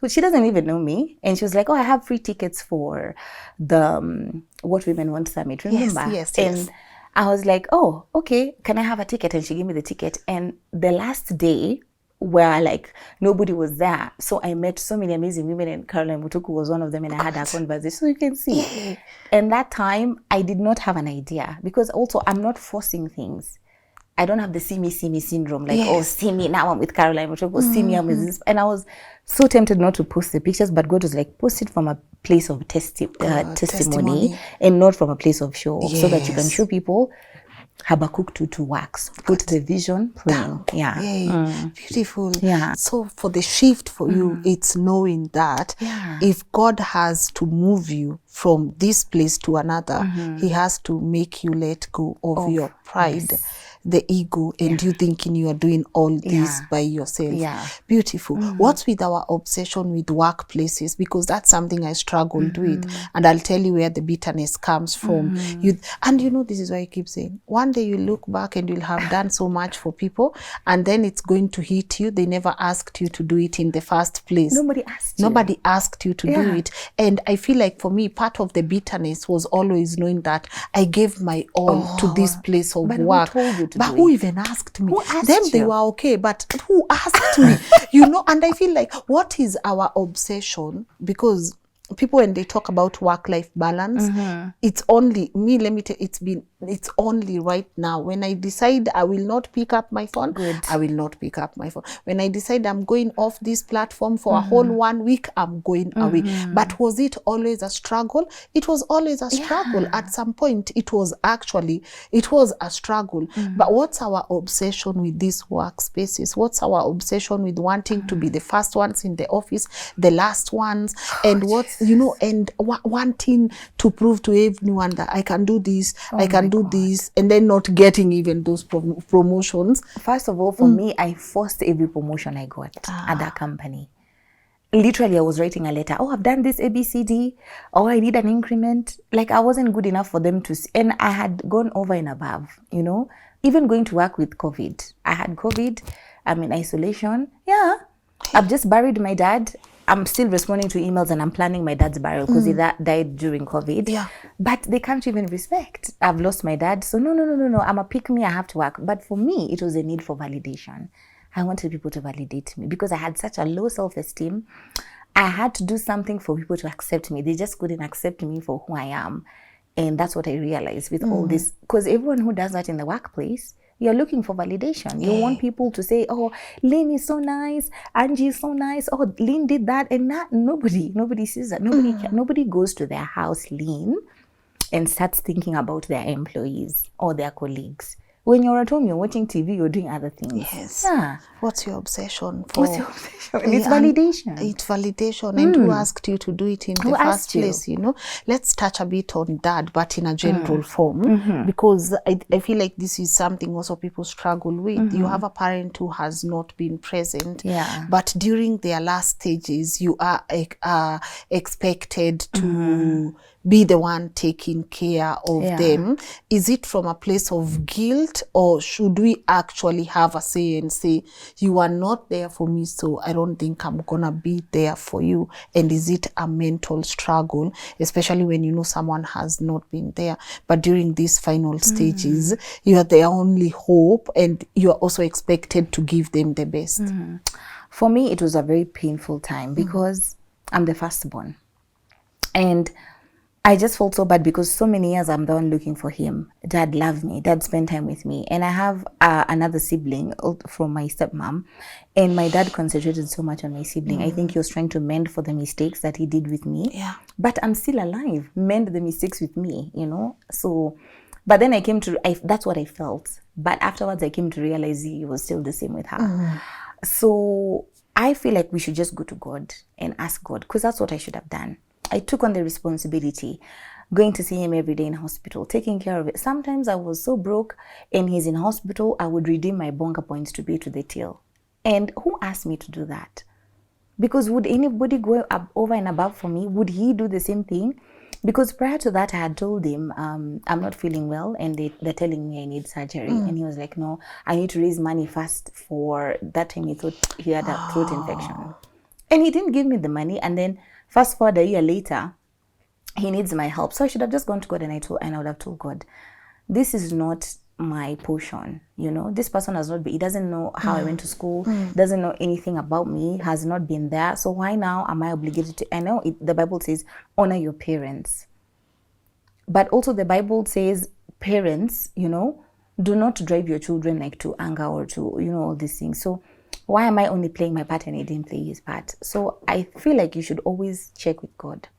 She doesn't even know me, and she was like, "Oh, I have free tickets for the What Women Want Summit." Remember? Yes. And I was like, "Oh, okay. Can I have a ticket?" And she gave me the ticket. And the last day, where like nobody was there, so I met so many amazing women, and Caroline Mutuku was one of them, and I had a conversation, so you can see. And that time I did not have an idea, because also I'm not forcing things. I don't have the see me syndrome, like oh, see me now I'm with Caroline Mutuku, see me I'm with this. And I was so tempted not to post the pictures, but God was like, post it from a place of testimony and not from a place of show, so that you can show people Habakkuk 2 works. Put the vision down. Beautiful. So for the shift for you, it's knowing that if God has to move you from this place to another, he has to make you let go of your pride, the ego, and you thinking you are doing all this by yourself. Beautiful. What's with our obsession with workplaces? Because that's something I struggled with, and I'll tell you where the bitterness comes from. This is why I keep saying, one day you look back and you'll have done so much for people, and then it's going to hit you. They never asked you to do it in the first place. Nobody asked you to do it. And I feel like for me, part of the bitterness was always knowing that I gave my all to this place of work. Who told you to but who even asked me? They were okay, but who asked me? And I feel like, what is our obsession? Because people, when they talk about work-life balance, it's only me. Let me tell you, it's only right now. When I decide I will not pick up my phone, I will not pick up my phone. When I decide I'm going off this platform for a whole 1 week, I'm going away. But was it always a struggle? It was always a struggle. At some point, it was a struggle. But what's our obsession with these workspaces? What's our obsession with wanting to be the first ones in the office, the last ones, and wanting to prove to everyone that I can do this, I can do this, and then not getting even those promotions? First of all, for me, I forced every promotion I got at that company. Literally, I was writing a letter. Oh, I've done this ABCD. Oh, I need an increment. Like, I wasn't good enough for them to see. And I had gone over and above, even going to work with COVID. I had COVID. I'm in isolation. I've just buried my dad. I'm still responding to emails and I'm planning my dad's burial because he died during COVID. Yeah. But they can't even respect. I've lost my dad. So no. I'm a pick me. I have to work. But for me, it was a need for validation. I wanted people to validate me because I had such a low self-esteem. I had to do something for people to accept me. They just couldn't accept me for who I am. And that's what I realized with all this. Because everyone who does that in the workplace, you're looking for validation. You want people to say, oh, Lynn is so nice. Angie is so nice. Oh, Lynn did that. And nobody sees that. Nobody goes to their house, Lynn, and starts thinking about their employees or their colleagues. When you're at home, you're watching TV, you're doing other things. Yes. Yeah. What's your obsession for? What's your obsession? It's validation. It's validation. And who asked you to do it in the first place, you know? Let's touch a bit on that, but in a general form. Because I feel like this is something also people struggle with. You have a parent who has not been present. Yeah. But during their last stages, you are expected to be the one taking care of them. Is it from a place of guilt, or should we actually have a say and say, you are not there for me, so I don't think I'm gonna be there for you? And is it a mental struggle, especially when you know someone has not been there, but during these final stages, you are their only hope and you are also expected to give them the best? For me, it was a very painful time because I'm the firstborn. And I just felt so bad because so many years I'm the one looking for him. Dad loved me. Dad spent time with me. And I have another sibling from my stepmom. And my dad concentrated so much on my sibling. I think he was trying to mend for the mistakes that he did with me. Yeah. But I'm still alive. Mend the mistakes with me, you know? So, but then that's what I felt. But afterwards I came to realize he was still the same with her. So I feel like we should just go to God and ask God, because that's what I should have done. I took on the responsibility, going to see him every day in hospital, taking care of it. Sometimes I was so broke and he's in hospital, I would redeem my bonga points to pay to the till. And who asked me to do that? Because would anybody go up over and above for me? Would he do the same thing? Because prior to that, I had told him, I'm not feeling well and they're telling me I need surgery. And he was like, no, I need to raise money first. For that time he thought he had a throat infection. And he didn't give me the money. And then fast forward a year later, he needs my help. So I should have just gone to God and I would have told God, this is not my portion. You know, this person has not been, he doesn't know how I went to school, doesn't know anything about me, has not been there. So why now am I obligated to, I know the Bible says, honor your parents. But also the Bible says, parents, you know, do not drive your children like to anger or to, you know, all these things. So why am I only playing my part and he didn't play his part? So I feel like you should always check with God,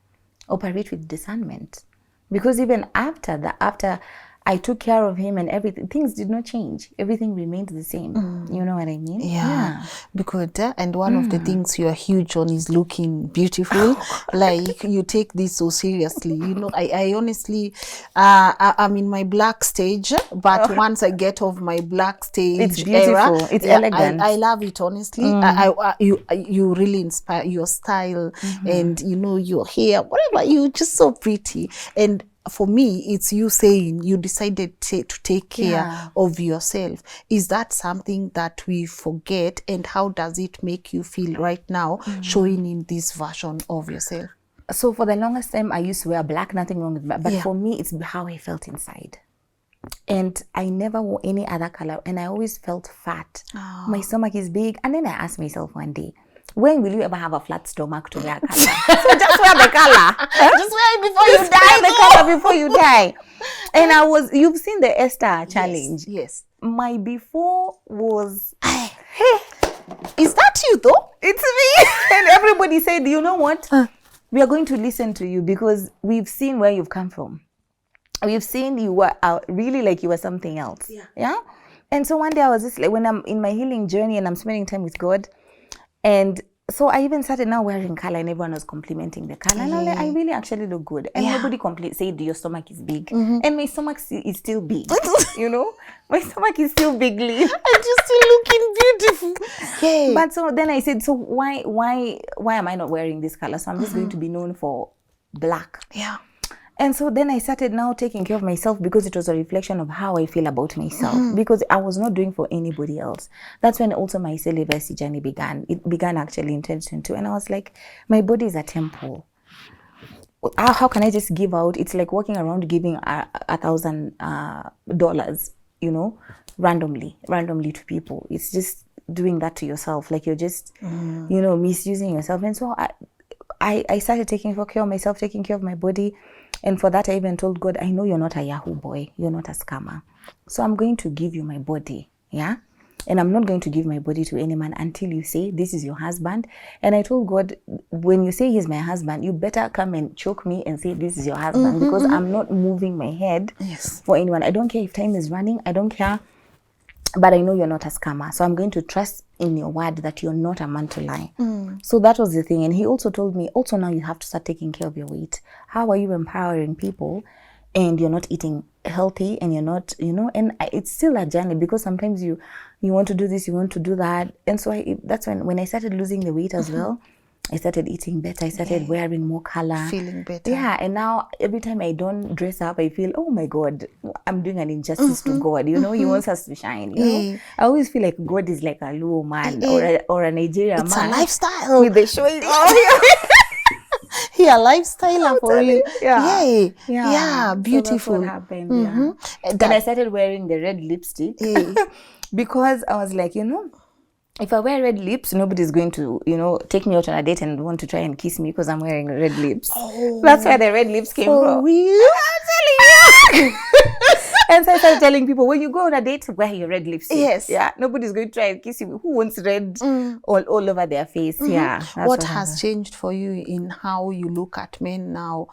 operate with discernment. Because even after I took care of him and everything, things did not change. Everything remained the same. You know what I mean? Yeah. Because, and one of the things you are huge on is looking beautiful. Like, you take this so seriously. You know, I honestly, I'm in my black stage, but once I get off my black stage It's beautiful. era, It's elegant. I love it, honestly. You really inspire your style and, you know, your hair, whatever, you're just so pretty. And for me, it's you saying you decided to take care of yourself. Is that something that we forget? And how does it make you feel right now, showing in this version of yourself? So for the longest time, I used to wear black, nothing wrong with that. But for me, it's how I felt inside. And I never wore any other color. And I always felt fat. My stomach is big. And then I asked myself one day, when will you ever have a flat stomach to wear color? So just wear the color. Just wear it before you die. Wear the color before you die. And you've seen the Esther challenge. Yes. My before was, is that you though? it's me. And everybody said, you know what? We are going to listen to you because we've seen where you've come from. We've seen you were really like you were something else. Yeah. And so one day I was just like, when I'm in my healing journey and I'm spending time with God, and so I even started now wearing color and everyone was complimenting the color. And I'm like, I really actually look good. And nobody said your stomach is big. And my stomach is still big. You know? My stomach is still big, Lynn. And you're still looking beautiful. But so then I said, so why am I not wearing this color? So I'm just going to be known for black. And so then I started now taking care of myself because it was a reflection of how I feel about myself, because I was not doing for anybody else. That's when also my celibacy journey began. It began actually in 2022. And I was like, my body is a temple. How can I just give out? It's like walking around giving $1,000, you know, randomly to people. It's just doing that to yourself. Like you're just, you know, misusing yourself. And so I started taking care of myself, taking care of my body. And for that, I even told God, I know you're not a Yahoo boy. You're not a scammer. So I'm going to give you my body. Yeah. And I'm not going to give my body to any man until you say, this is your husband. And I told God, when you say he's my husband, you better come and choke me and say, this is your husband, because I'm not moving my head for anyone. I don't care if time is running. I don't care. But I know you're not a scammer. So I'm going to trust in your word that you're not a man to lie. So that was the thing. And he also told me, also now you have to start taking care of your weight. How are you empowering people and you're not eating healthy and you're not, you know, and it's still a journey, because sometimes you want to do this, you want to do that. And so that's when I started losing the weight as well. I started eating better. I started wearing more color. Feeling better. Yeah, and now every time I don't dress up, I feel, oh my God, I'm doing an injustice to God. You know, he wants us to shine. You know, I always feel like God is like a Luo man or a Nigerian it's man. It's a lifestyle. With the showing. Oh, yeah, lifestyle for real. Yeah, beautiful. So that's what happened. Then I started wearing the red lipstick because I was like, you know, if I wear red lips, nobody's going to, you know, take me out on a date and want to try and kiss me because I'm wearing red lips. That's where the red lips came from. For real? I'm telling you. And so I started telling people, when you go on a date, wear your red lipstick. Yes. Yeah. Nobody's going to try and kiss you. Who wants red all over their face? Yeah. What has changed for you in how you look at men now?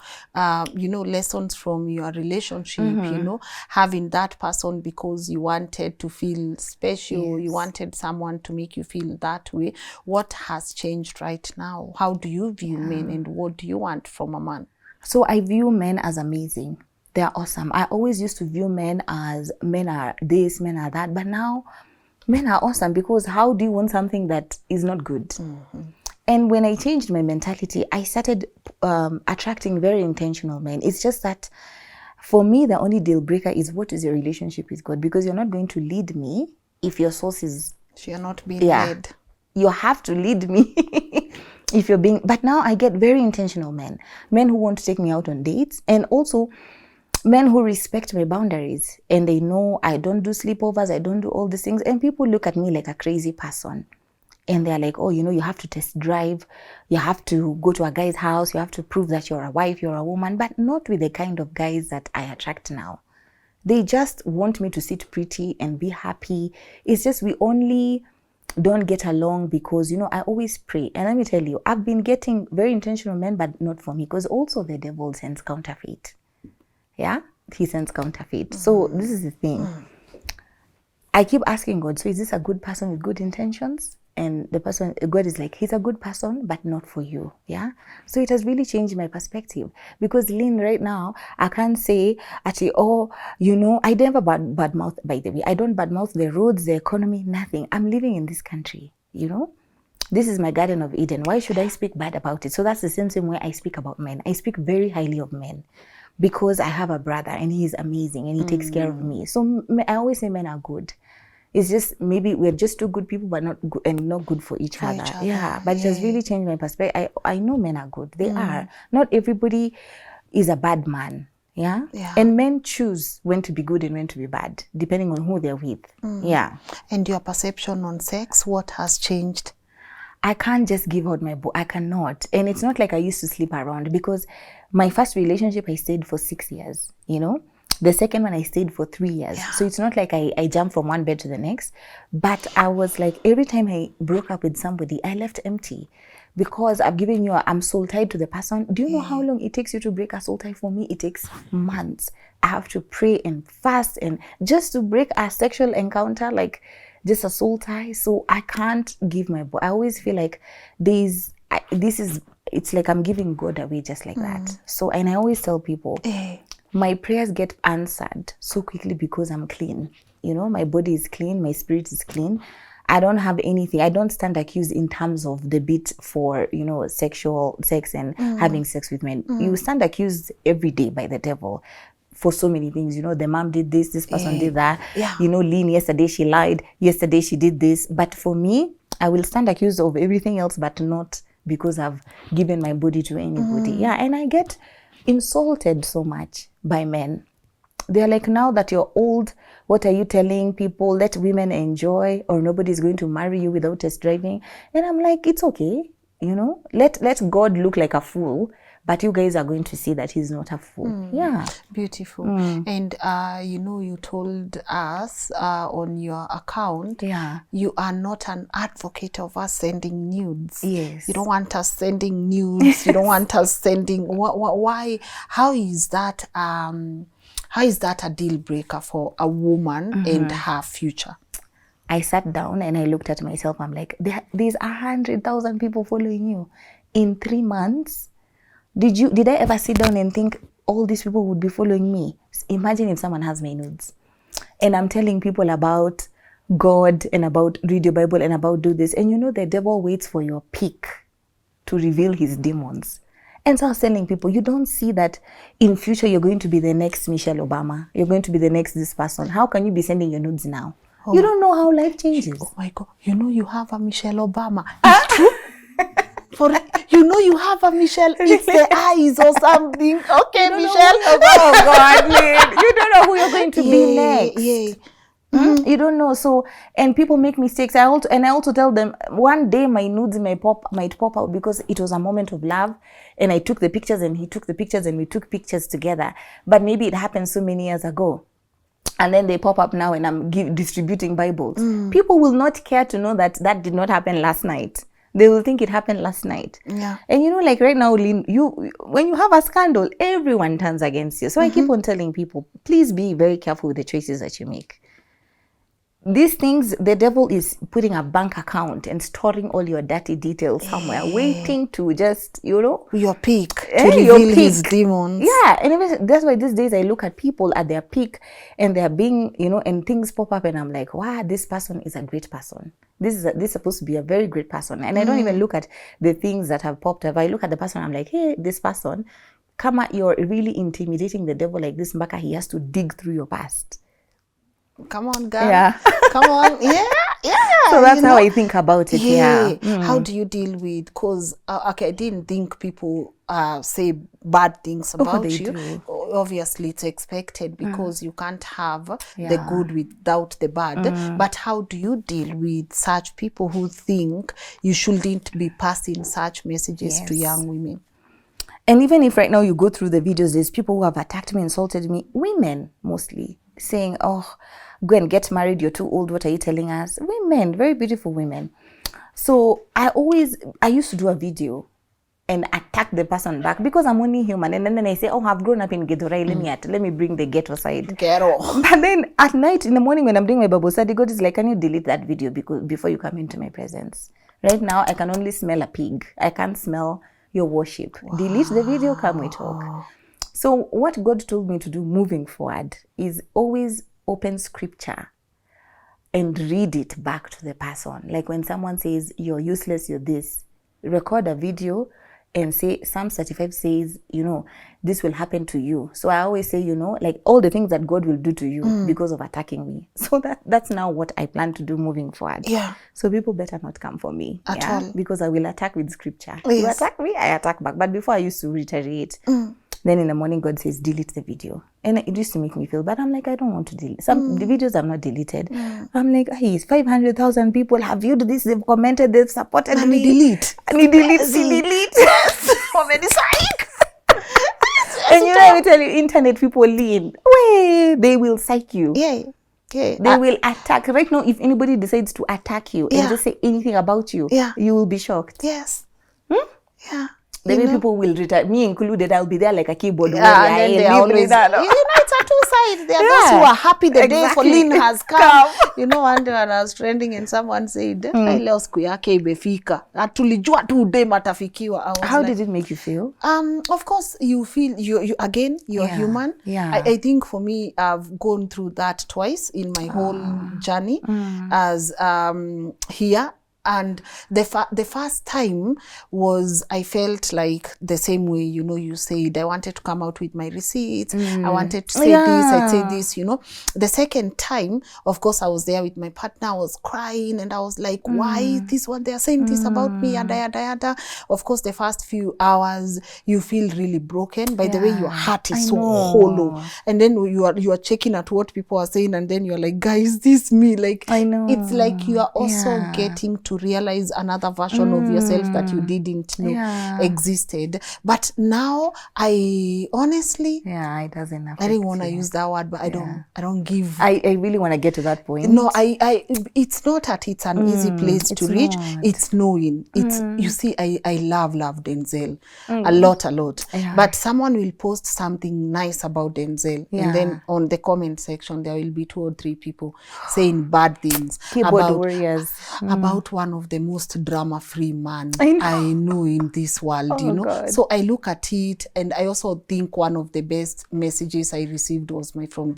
You know, lessons from your relationship, you know, having that person because you wanted to feel special, you wanted someone to make you feel that way. What has changed right now? How do you view men and what do you want from a man? So I view men as amazing. They're awesome. I always used to view men as men are this, men are that. But now men are awesome, because how do you want something that is not good? And when I changed my mentality, I started attracting very intentional men. It's just that for me, the only deal breaker is, what is your relationship with God? Because you're not going to lead me if your source is... So you're not being led. You have to lead me if you're being... But now I get very intentional men who want to take me out on dates, and also men who respect my boundaries, and they know I don't do sleepovers, I don't do all these things. And people look at me like a crazy person, and they're like, oh, you know, you have to test drive, you have to go to a guy's house, you have to prove that you're a wife, you're a woman, but not with the kind of guys that I attract now. They just want me to sit pretty and be happy. It's just we only don't get along because, you know, I always pray. And let me tell you, I've been getting very intentional men, but not for me, because also the devil sends counterfeit. Yeah, he sends counterfeit. So this is the thing. I keep asking God, so is this a good person with good intentions? And the person, God is like, he's a good person, but not for you. Yeah. So it has really changed my perspective, because Lynn, right now, I can't say actually, oh, you know, I never bad mouth, by the way. I don't bad mouth the roads, the economy, nothing. I'm living in this country, you know. This is my Garden of Eden. Why should I speak bad about it? So that's the same way I speak about men. I speak very highly of men, because I have a brother and he's amazing and he takes care of me. So I always say men are good. It's just maybe we're just two good people, but not good, and not good for each other. Yeah, but it has really changed my perspective. I know men are good. They are. Not everybody is a bad man. Yeah? And men choose when to be good and when to be bad, depending on who they're with. Yeah. And your perception on sex, what has changed? I can't just give out my I cannot. And it's not like I used to sleep around, because my first relationship, I stayed for 6 years, you know. The second one, I stayed for 3 years. So it's not like I jumped from one bed to the next. But I was like, every time I broke up with somebody, I left empty, because I've given you, I'm soul tied to the person. Do you know how long it takes you to break a soul tie? For me, it takes months. I have to pray and fast, and just to break a sexual encounter, like just a soul tie. So I can't give my I always feel like it's like I'm giving God away just like that. So, and I always tell people, my prayers get answered so quickly because I'm clean. You know, my body is clean, my spirit is clean. I don't have anything. I don't stand accused in terms of the bit for, you know, sexual sex and having sex with men. You stand accused every day by the devil for so many things. You know, the mom did this person did that. You know, Lynn, yesterday she lied. Yesterday she did this. But for me, I will stand accused of everything else, but not because I've given my body to anybody. Yeah, and I get insulted so much by men. They're like, now that you're old, what are you telling people? Let women enjoy, or nobody's going to marry you without test driving. And I'm like, it's okay. You know, let God look like a fool, but you guys are going to see that he's not a fool. Yeah. Beautiful. And, you know, you told us on your account, you are not an advocate of us sending nudes. Yes. You don't want us sending nudes. You don't want us sending, why, how is that a deal breaker for a woman and her future? I sat down and I looked at myself. I'm like, there's 100,000 people following you in 3 months. Did I ever sit down and think all these people would be following me? Imagine if someone has my nudes and I'm telling people about God and about read your Bible and about do this. And you know, the devil waits for your peak to reveal his demons. And so I was telling people, you don't see that in future you're going to be the next Michelle Obama. You're going to be the next this person. How can you be sending your nudes now? You don't know how life changes. Oh my God. You know you have a Michelle Obama. It's true. You know you have a Michelle. It's the eyes or something. Okay, Michelle. Oh God, Lynn. You don't know who you're going to be next. You don't know. So, and people make mistakes. I also tell them one day my nudes might pop out because it was a moment of love, and I took the pictures and he took the pictures and we took pictures together. But maybe it happened so many years ago. And then they pop up now and I'm distributing Bibles. People will not care to know that did not happen last night. They will think it happened last night. Yeah. And you know, like right now, Lynn, when you have a scandal, everyone turns against you. So I keep on telling people, please be very careful with the choices that you make. These things, the devil is putting a bank account and storing all your dirty details somewhere, waiting to just, you know. Your peak, to reveal his demons. Yeah, and even, that's why these days I look at people at their peak and they're being, you know, and things pop up and I'm like, wow, this person is a great person. This is supposed to be a very great person. And I don't even look at the things that have popped up. I look at the person, I'm like, hey, this person, you're really intimidating the devil like this, Mbaka, he has to dig through your past. Come on, girl. Yeah. Come on. Yeah. So that's how I think about it. Yeah. How do you deal with, because, okay, I didn't think people say bad things about you. Do. Obviously, it's expected because you can't have the good without the bad. But how do you deal with such people who think you shouldn't be passing such messages to young women? And even if right now you go through the videos, there's people who have attacked me, insulted me, women mostly, saying, oh, go and get married, you're too old, what are you telling us? Women, very beautiful women. So I used to do a video and attack the person back because I'm only human. And then I say, oh, I've grown up in ghetto, right? Let me bring the ghetto side. Ghetto. But then at night, in the morning when I'm doing my Bible study, God is like, can you delete that video before you come into my presence? Right now, I can only smell a pig. I can't smell your worship. Wow. Delete the video, come we talk. So what God told me to do moving forward is always open scripture and read it back to the person. Like when someone says, you're useless, you're this, record a video and say, Psalm 35 says, you know, this will happen to you. So I always say, you know, like all the things that God will do to you because of attacking me. So that's now what I plan to do moving forward. Yeah. So people better not come for me. At all. Because I will attack with scripture. Yes. You attack me, I attack back. But before I used to reiterate. Then in the morning, God says, delete the video. And it used to make me feel bad. I'm like, I don't want to delete. The videos are not deleted. I'm like, hey, 500,000 people have viewed this. They've commented, they've supported me. Delete. Delete. Yes. For many psych. And you know, I tell you, internet people lean. They will psych you. Yeah. They will attack. Right now, if anybody decides to attack you and just say anything about you, you will be shocked. Yes. Yeah. The way people will retire, me included, I'll be there like a keyboard warrior. And then they always, it's a two sides. There are those who are happy the day for Lynn has come. One day when I was trending and someone said, leo siku yake imefika. Tulijua tu dem atafikiwa. How did it make you feel? Of course, you feel, you again, you're human. Yeah. I think for me, I've gone through that twice in my whole journey as here. And the first time was, I felt like the same way, you said, I wanted to come out with my receipts. I wanted to say this, I'd say this, The second time, of course, I was there with my partner. I was crying and I was like, why is this one? They're saying this about me, yada, yada, yada. Of course, the first few hours, you feel really broken. By the way, your heart is so hollow. And then you are checking at what people are saying. And then you're like, guys, this me? Like, I know. It's like you are also getting to realize another version of yourself that you didn't know existed. But now I honestly, it doesn't affect I didn't want to use that word, but I don't give. I really want to get to that point. No, it's not that it's an easy place to reach. It's knowing. It's you see, I love Denzel a lot. But someone will post something nice about Denzel, and then on the comment section there will be 2 or 3 people saying bad things about one of the most drama-free man I know in this world, God. So I look at it, and I also think one of the best messages I received was from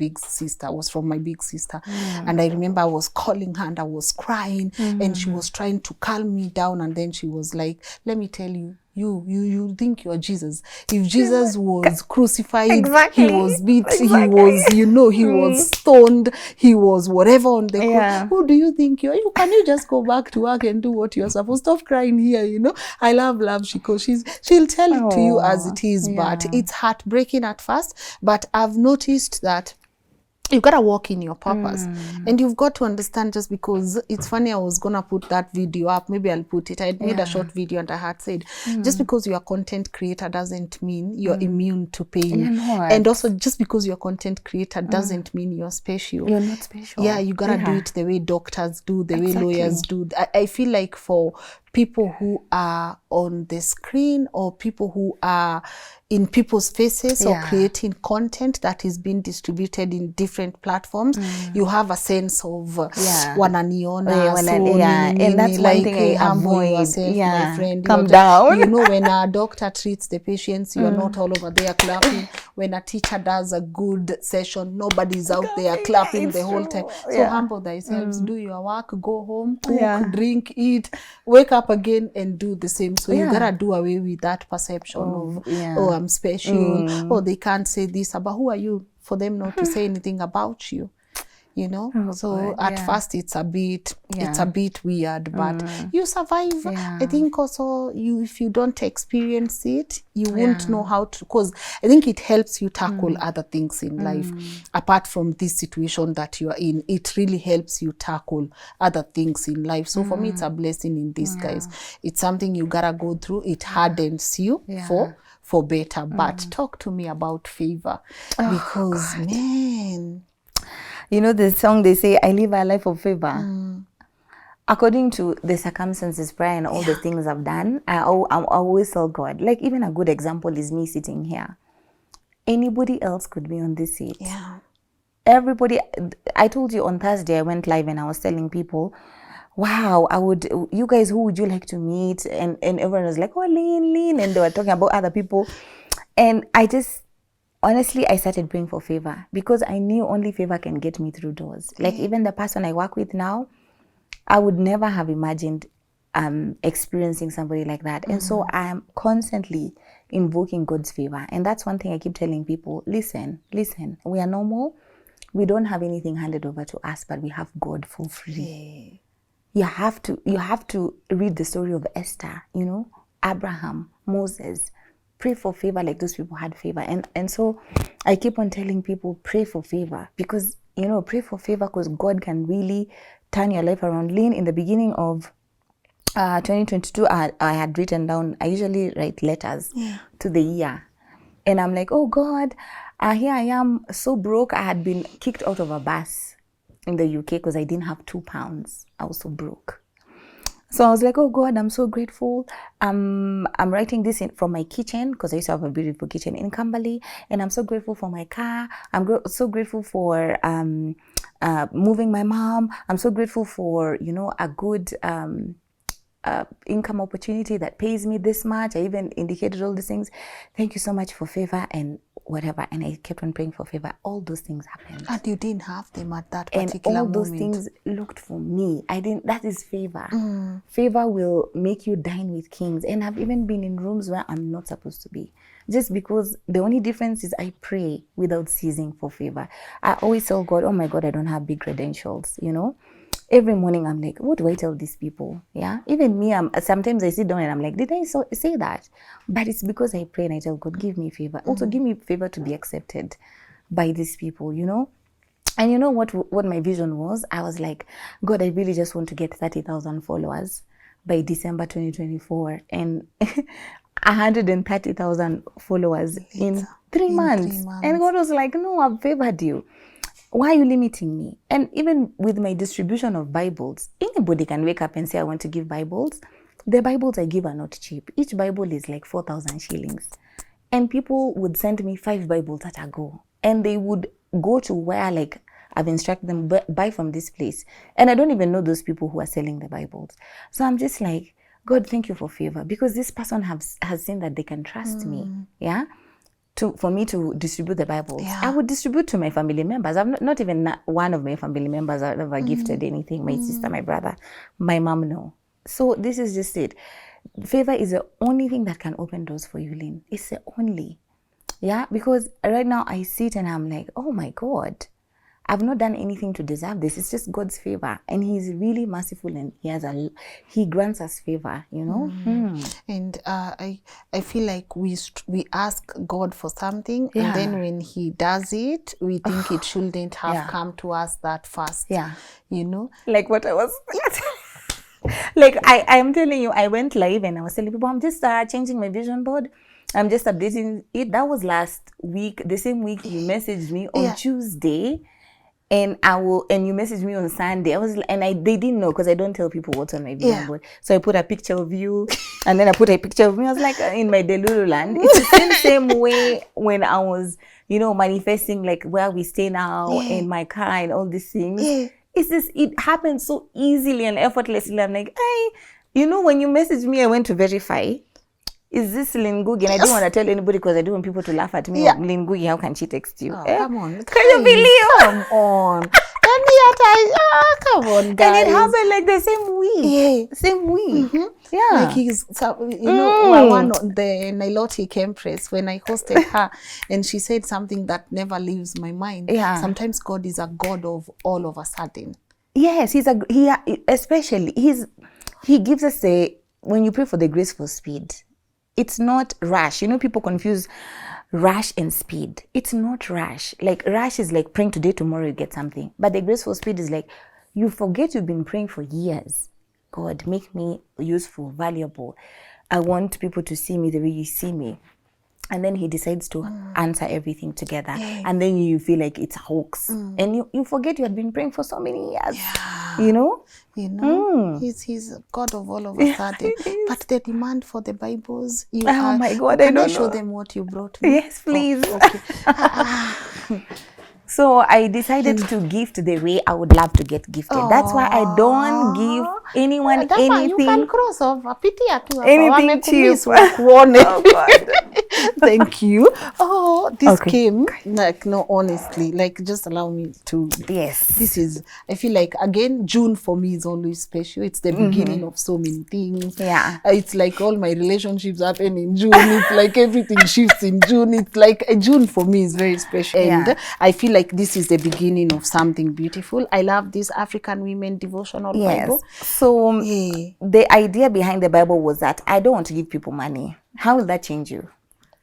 my big sister. And I remember I was calling her and I was crying, and she was trying to calm me down, and then she was like, let me tell you, you think you're Jesus. If Jesus was crucified, he was beat, he was, he was stoned, he was whatever on the cross. Who do you think you are? Can you just go back to work and do what you're supposed to? Stop crying here, I love Shiko. She'll tell it to you as it is, but it's heartbreaking at first. But I've noticed that you've got to walk in your purpose, and you've got to understand, just because it's funny, I was going to put that video up. Maybe I'll put it. I made a short video and I had said, just because you're a content creator doesn't mean you're immune to pain. And also, just because you're a content creator doesn't mean you're special. You're not special. Yeah, you got to do it the way doctors do, the way lawyers do. I feel like for people who are on the screen, or people who are in people's faces, or creating content that is being distributed in different platforms, you have a sense of wananiona, and that's one thing I avoid. Yourself, my friend. Calm down. When a doctor treats the patients, you're not all over there clapping. When a teacher does a good session, nobody's out there clapping the whole time. So humble thyself, do your work, go home, cook, drink, eat, wake up again and do the same. So you gotta do away with that perception of, oh, I'm special, oh, they can't say this about, who are you for them not to say anything about you? So at first it's a bit weird, but you survive. I think also if you don't experience it, you won't know how to, because I think it helps you tackle other things in life. Apart from this situation that you are in, it really helps you tackle other things in life. So for me, it's a blessing in disguise. It's something you gotta go through. It hardens you for better. But talk to me about favor, because man, the song, they say, I live a life of favor. According to the circumstances prior and all the things I've done, I always tell God, like, even a good example is me sitting here. Anybody else could be on this seat. Everybody, I told you on Thursday, I went live and I was telling people, wow, you guys, who would you like to meet? And everyone was like, oh, Lynn, and they were talking about other people. And honestly, I started praying for favor, because I knew only favor can get me through doors. Like, even the person I work with now, I would never have imagined experiencing somebody like that. And so I'm constantly invoking God's favor. And that's one thing I keep telling people. Listen, we are normal. We don't have anything handed over to us, but we have God for free. You have to read the story of Esther, Abraham, Moses. Pray for favor like those people had favor. And so I keep on telling people, pray for favor, because, pray for favor, because God can really turn your life around. Lynn, in the beginning of 2022, I had written down, I usually write letters to the year. And I'm like, oh God, here I am so broke. I had been kicked out of a bus in the UK because I didn't have £2. I was so broke. So I was like, oh God, I'm so grateful. I'm writing this from my kitchen because I used to have a beautiful kitchen in Camberley, and I'm so grateful for my car. I'm so grateful for moving my mom. I'm so grateful for, you know, a good income opportunity that pays me this much. I even indicated all these things. Thank you so much for favor and whatever. And I kept on praying for favor. All those things happened. And you didn't have them at that And particular all moment. those things looked for me. I didn't. That is favor. Favor will make you dine with kings. And I've even been in rooms where I'm not supposed to be, just because the only difference is I pray without ceasing for favor. I always tell God, oh my God, I don't have big credentials, you know. Every morning I'm like, what do I tell these people? Yeah, even me, sometimes I sit down and I'm like, did I say that? But it's because I pray and I tell God, give me favor. Also give me favor to be accepted by these people, you know. And you know what my vision was? I was like, God, I really just want to get 30,000 followers by December 2024 and 130,000 followers in 3 months. And God was like, no, I've favored you. Why are you limiting me? And even with my distribution of Bibles, anybody can wake up and say, I want to give Bibles. The Bibles I give are not cheap. Each Bible is like 4,000 shillings. And people would send me 5 Bibles at a go. And they would go to where, like, I've instructed them, buy from this place. And I don't even know those people who are selling the Bibles. So I'm just like, God, thank you for favor. Because this person has seen that they can trust me. Yeah. For me to distribute the Bibles. Yeah. I would distribute to my family members. I've not even one of my family members have ever gifted anything. My sister, my brother, my mom, no. So this is just it. Favor is the only thing that can open doors for you, Lynn. It's the only. Yeah, because right now I sit and I'm like, oh my God, I've not done anything to deserve this. It's just God's favor, and He's really merciful, and He grants us favor. You know. And I feel like we ask God for something, Yeah. and then when He does it, we think it shouldn't have come to us that fast. Yeah. You know, Like what I was. Like I'm telling you, I went live and I was telling people, I'm just changing my vision board. I'm just updating it. That was last week. The same week you messaged me on Tuesday. And you messaged me on Sunday. They didn't know because I don't tell people what's on my vision board. So I put a picture of you, and then I put a picture of me. I was like, in my Delulu land. It's the same way when I was, you know, manifesting like where we stay now, in my car and all these things. It happens so easily and effortlessly. I'm like, hey, you know, when you messaged me, I went to verify. Is this Lynn Ngugi? And I didn't want to tell anybody because I didn't want people to laugh at me. Yeah. Lynn Ngugi, how can she text you? Oh, come on. Can you believe? Come on. And yet come on, guys. And it happened like the same week. Yeah. Same week. Yeah. Like he's, you know, one of the Nilotic Empress, when I hosted her, and she said something that never leaves my mind. Yeah. Sometimes God is a God of all of a sudden. Yes, he gives us when you pray for the grace for speed, it's not rush. You know, people confuse rush and speed. It's not rush. Like rush is like praying today, tomorrow you get something. But the grace for speed is like you forget you've been praying for years. God, make me useful, valuable. I want people to see me the way you see me. And then He decides to answer everything together. And then you feel like it's a hoax. And you forget you had been praying for so many years. Yeah. You know? You know, He's God of all of a sudden. But the demand for the Bibles, my God, can I don't show know. them what you brought me? Yes, please. Oh, okay. So I decided to gift the way I would love to get gifted. That's why I don't give anyone anything. You can cross over. Anything cheap. Oh, God. Thank you. Oh, this came like, no, honestly, like just allow me to. Yes. This is, I feel like, again, June for me is always special. It's the beginning of so many things. Yeah. It's like all my relationships happen in June. It's like everything shifts in June. It's like June for me is very special. And I feel like this is the beginning of something beautiful. I love this African Women Devotional Bible. So the idea behind the Bible was that I don't want to give people money. How will that change you?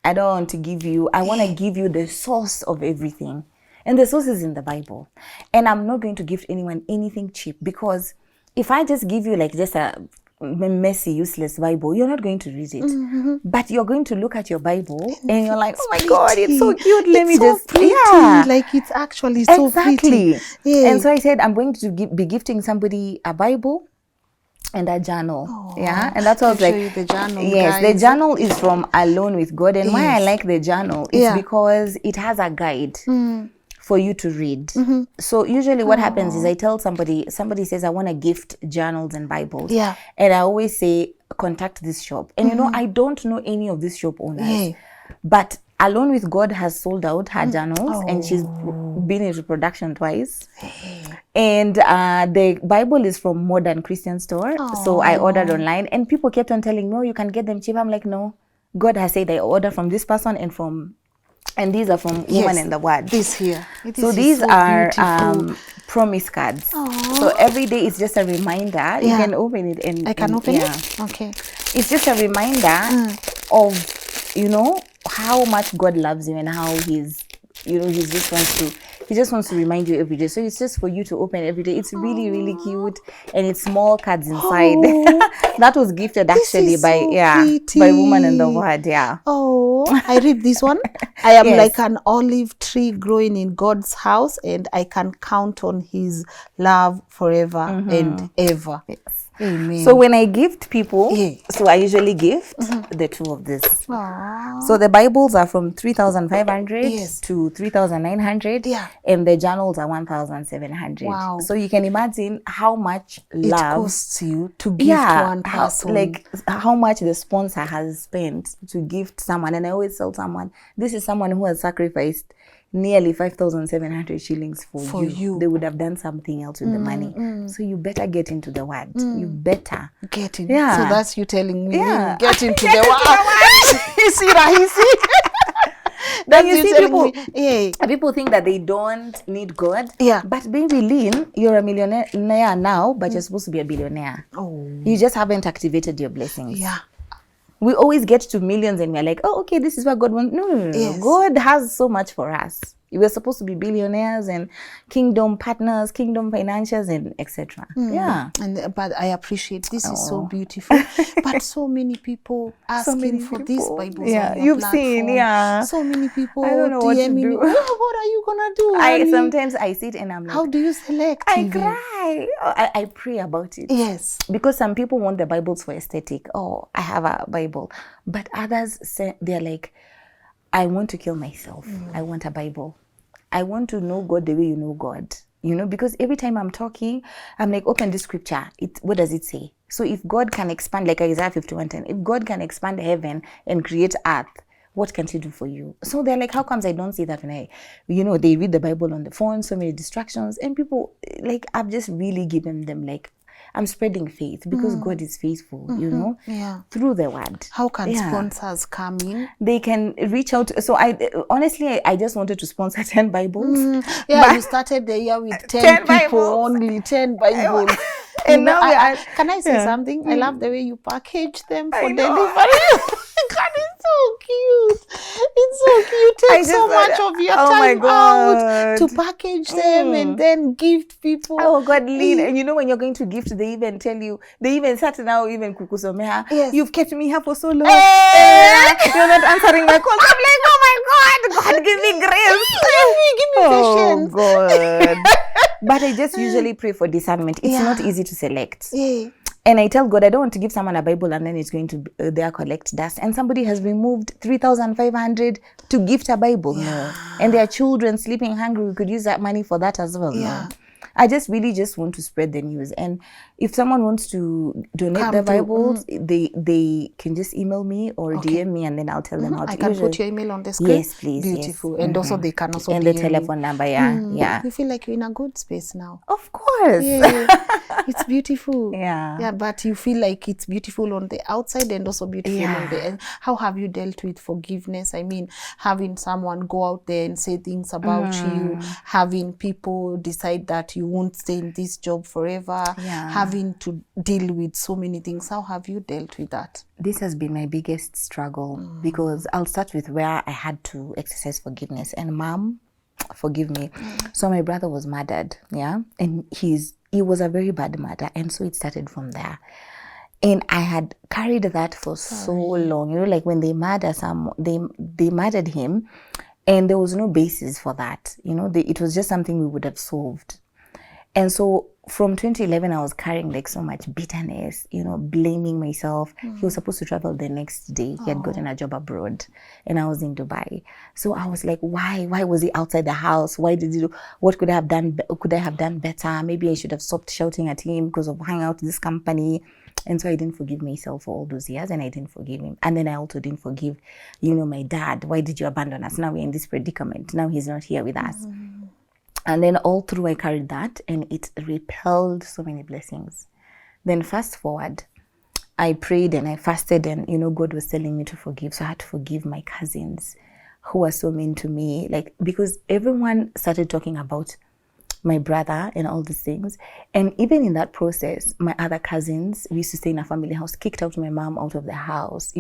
I don't want to give you, I want to give you the source of everything. And the source is in the Bible. And I'm not going to give anyone anything cheap, because if I just give you like just a messy, useless Bible, you're not going to read it. But you're going to look at your Bible and you're like, oh my God, it's so cute. Let me just, like it's actually so pretty. And so I said, I'm going to be gifting somebody a Bible. and a journal. Yeah, and that's what I was I'll like. show you the journal, Yes, guys. the journal is from Alone with God, and why I Yes. like the journal is because it has a guide for you to read. So usually what happens is I tell somebody says I want to gift journals and Bibles, and I always say contact this shop, and you know, I don't know any of these shop owners, but Alone with God has sold out her journals, and she's been into production twice. And the Bible is from Modern Christian Store. So I ordered online, and people kept on telling me, oh, you can get them cheap. I'm like, no, God has said I order from this person and these are from Woman in the Word. This here. So these are promise cards. So every day it's just a reminder. You can open it and I can open it? Okay. It's just a reminder of, you know, how much God loves you and how he just wants to remind you every day. So it's just for you to open every day. It's really, really cute, and it's small cards inside. That was gifted actually by Woman in the Word. Yeah. Oh, I read this one. I am like an olive tree growing in God's house, and I can count on His love forever and ever. Yes. Amen. So when I gift people, so I usually gift the two of this. So the Bibles are from 3,500 to 3,900, and the journals are 1,700. Wow. So you can imagine how much love it costs you to gift one person. Like how much the sponsor has spent to gift someone. And I always tell someone, this is someone who has sacrificed nearly 5,700 shillings for you. They would have done something else with the money. So you better get into the Word. You better get in. Yeah. So that's you telling me, get into the Word. You see that? You see? Then you see people think that they don't need God. But baby Lynn, you're a millionaire now, but you're supposed to be a billionaire. You just haven't activated your blessings. We always get to millions and we're like, oh, okay, this is what God wants. No. God has so much for us. We're supposed to be billionaires and kingdom partners, kingdom financiers, and etc. But I appreciate this is so beautiful. But so many people asking for these Bibles on your you've platform. Seen, so many people I don't know what to do. What are you gonna do? Sometimes I sit and I'm like, how do you select? I cry. I pray about it. Yes, because some people want the Bibles for aesthetic. Oh, I have a Bible, but others say they're like, I want to kill myself. I want a Bible. I want to know God the way you know God. You know, because every time I'm talking, I'm like, open this scripture. What does it say? So if God can expand, like Isaiah 51:10, if God can expand heaven and create earth, what can He do for you? So they're like, how comes I don't see that when they read the Bible on the phone, so many distractions, and people, like, I've just really given them, like, I'm spreading faith because God is faithful, you know, through the Word. How can sponsors come in? They can reach out. So I just wanted to sponsor 10 Bibles. You started the year with 10 people, only 10 Bibles. And now can I say something? I love the way you package them for delivery. God, it's so cute. It's so cute. You take so much of your time out to package them and then gift people. Oh God, Lynn. And you know when you're going to gift, they even tell you, they even start now, even kukusomeha. You've kept me here for so long. You're not answering my calls. I'm like, oh my God, God, give me grace. Give me patience. Oh God. But I just usually pray for discernment. It's not easy to select. And I tell God, I don't want to give someone a Bible and then it's going to there collect dust. And somebody has removed 3,500 to gift a Bible. No. And their children sleeping hungry. We could use that money for that as well. No. I just really just want to spread the news. And if someone wants to donate the Bibles, they can just email me or DM me, and then I'll tell them how to. I can put your email on the screen. Yes, please. Beautiful. And also they can also and DM the telephone number. You feel like you're in a good space now. Of course. It's beautiful. Yeah, but you feel like it's beautiful on the outside and also beautiful on the end. How have you dealt with forgiveness? I mean, having someone go out there and say things about you, having people decide that you won't stay in this job forever, having to deal with so many things. How have you dealt with that? This has been my biggest struggle because I'll start with where I had to exercise forgiveness. And Mom, forgive me. So my brother was murdered, and he was a very bad murder, and so it started from there. And I had carried that for so long. You know, like when they murder they murdered him, and there was no basis for that. You know, it was just something we would have solved. And so from 2011, I was carrying like so much bitterness, blaming myself. He was supposed to travel the next day. He had gotten a job abroad and I was in Dubai. So I was like, why was he outside the house? Why did he do, what could I have done? Could I have done better? Maybe I should have stopped shouting at him because of hanging out with this company. And so I didn't forgive myself for all those years and I didn't forgive him. And then I also didn't forgive, my dad. Why did you abandon us? Now we're in this predicament. Now he's not here with us. And then all through I carried that and it repelled so many blessings. Then fast forward, I prayed and I fasted and, God was telling me to forgive. So I had to forgive my cousins who were so mean to me. Like, because everyone started talking about my brother and all these things. And even in that process, my other cousins, we used to stay in a family house, kicked out my mom out of the house,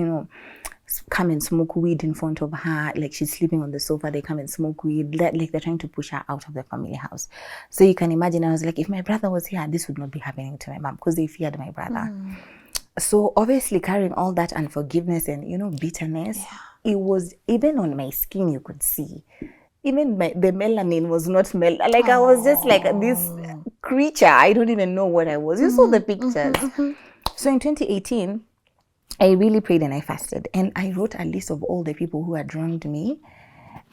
come and smoke weed in front of her. Like she's sleeping on the sofa, they come and smoke weed. Like they're trying to push her out of the family house. So you can imagine, I was like, if my brother was here, this would not be happening to my mom because they feared my brother. So obviously carrying all that unforgiveness and, bitterness, it was even on my skin, you could see. Even the melanin was not like I was just like this creature. I don't even know what I was. You saw the pictures. So in 2018, I really prayed and I fasted. And I wrote a list of all the people who had wronged me.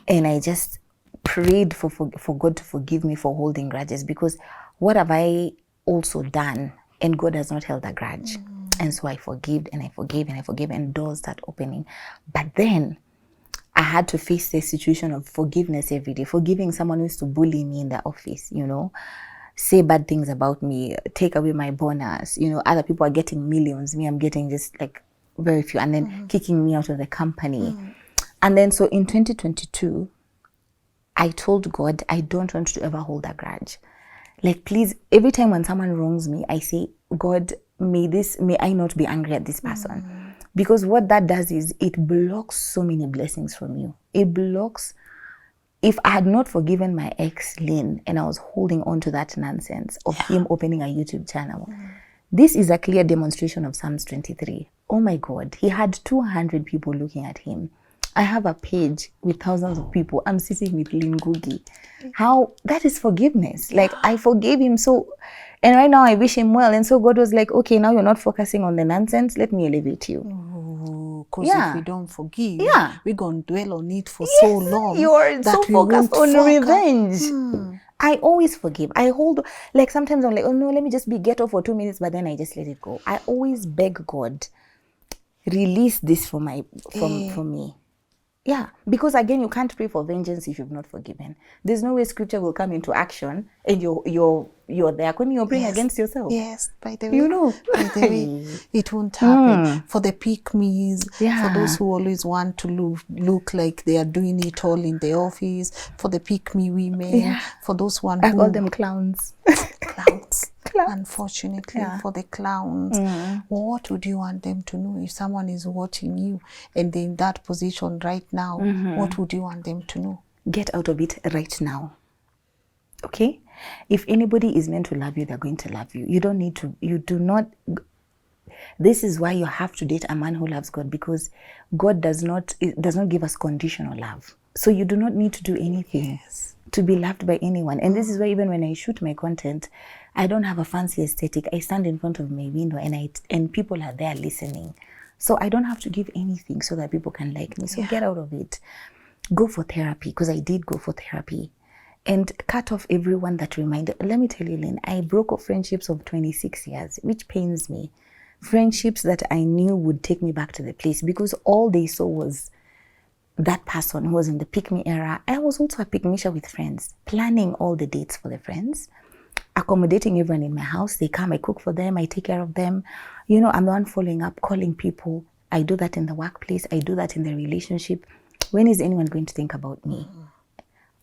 And I just prayed for God to forgive me for holding grudges. Because what have I also done? And God has not held a grudge. And so I forgave and I forgave and I forgave. And doors start opening. But then I had to face the situation of forgiveness every day. Forgiving someone who used to bully me in the office, say bad things about me, take away my bonus. Other people are getting millions. Me, I'm getting just like very few. And then kicking me out of the company. And then so in 2022, I told God, I don't want to ever hold a grudge. Like, please, every time when someone wrongs me, I say, God, may I not be angry at this person. Because what that does is it blocks so many blessings from you. It blocks. If I had not forgiven my ex, Lynn, and I was holding on to that nonsense of him opening a YouTube channel, this is a clear demonstration of Psalms 23. Oh my God, he had 200 people looking at him. I have a page with thousands of people. I'm sitting with Lynn Ngugi. How, that is forgiveness. Like, I forgave him so, and right now I wish him well. And so God was like, okay, now you're not focusing on the nonsense. Let me elevate you. Because if we don't forgive, we're going to dwell on it for so long. You're that so we focused won't on revenge. I always forgive. I hold, like sometimes I'm like, oh no, let me just be ghetto for 2 minutes, but then I just let it go. I always beg God, release this from me. Yeah, because again, you can't pray for vengeance if you've not forgiven. There's no way scripture will come into action and you're there when you're praying against yourself. Yes, by the way, by the way, it won't happen. For the pick-me's, for those who always want to look like they are doing it all in the office, for the pick-me women, for those who I call them clowns. Clowns. Unfortunately, for the clowns, what would you want them to know if someone is watching you and they're in that position right now? What would you want them to know? Get out of it right now. Okay? If anybody is meant to love you, they're going to love you. You don't need to, you do not. This is why you have to date a man who loves God, because God does not give us conditional love. So you do not need to do anything to be loved by anyone. And this is why even when I shoot my content, I don't have a fancy aesthetic. I stand in front of my window and people are there listening. So I don't have to give anything so that people can like me. So get out of it. Go for therapy, because I did go for therapy. And cut off everyone that reminded. Let me tell you, Lynn, I broke off friendships of 26 years, which pains me. Friendships that I knew would take me back to the place, because all they saw was that person who was in the pick-me era. I was also a pick-me-sha with friends, planning all the dates for the friends, accommodating everyone in my house. They come, I cook for them, I take care of them. I'm the one following up, calling people. I do that in the workplace. I do that in the relationship. When is anyone going to think about me?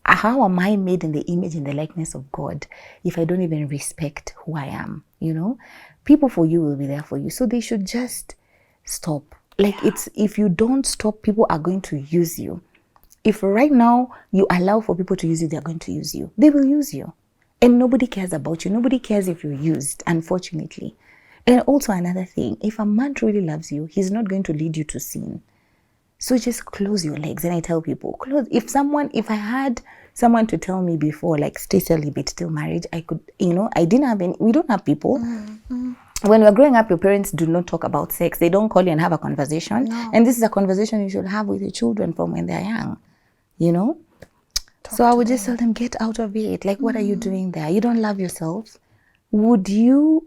How am I made in the image and the likeness of God if I don't even respect who I am? People for you will be there for you. So they should just stop. If you don't stop, people are going to use you. If right now you allow for people to use you, they're going to use you. They will use you. And nobody cares about you. Nobody cares if you're used, unfortunately. And also another thing, if a man truly loves you, he's not going to lead you to sin. So just close your legs. And I tell people, close. If I had someone to tell me before, like, stay celibate till marriage, I could, I didn't have any, we don't have people. When we're growing up, your parents do not talk about sex. They don't call you and have a conversation. No. And this is a conversation you should have with your children from when they're young, So I would just tell them, get out of it. Like, what are you doing there? You don't love yourself. Would you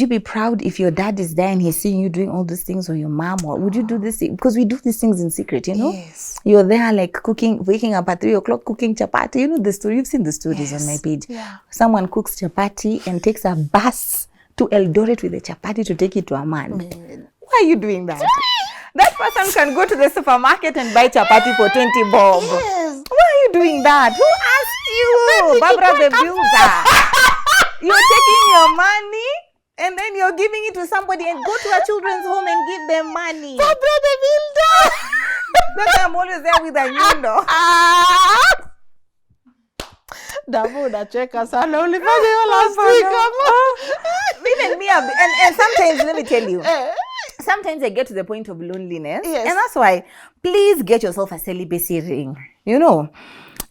be proud if your dad is there and he's seeing you doing all these things, or your mom? Or would you do this? Because we do these things in secret, Yes. You're there like cooking, waking up at 3 o'clock, cooking chapati. You know the story. You've seen the stories on my page. Yeah. Someone cooks chapati and takes a bus to Eldoret with the chapati to take it to a man. Why are you doing that? That person can go to the supermarket and buy chapati for 20 bob. Yes. Why are you doing that? Who asked you? Barbara the builder. You're taking your money and then you're giving it to somebody, and go to a children's home and give them money. Barbara the builder. That's why I'm always there with a nyundo. Damu unacheka sana, ulifanya hiyo last week ama? Even me, and sometimes, let me tell you, sometimes I get to the point of loneliness. Yes. And that's why, please get yourself a celibacy ring,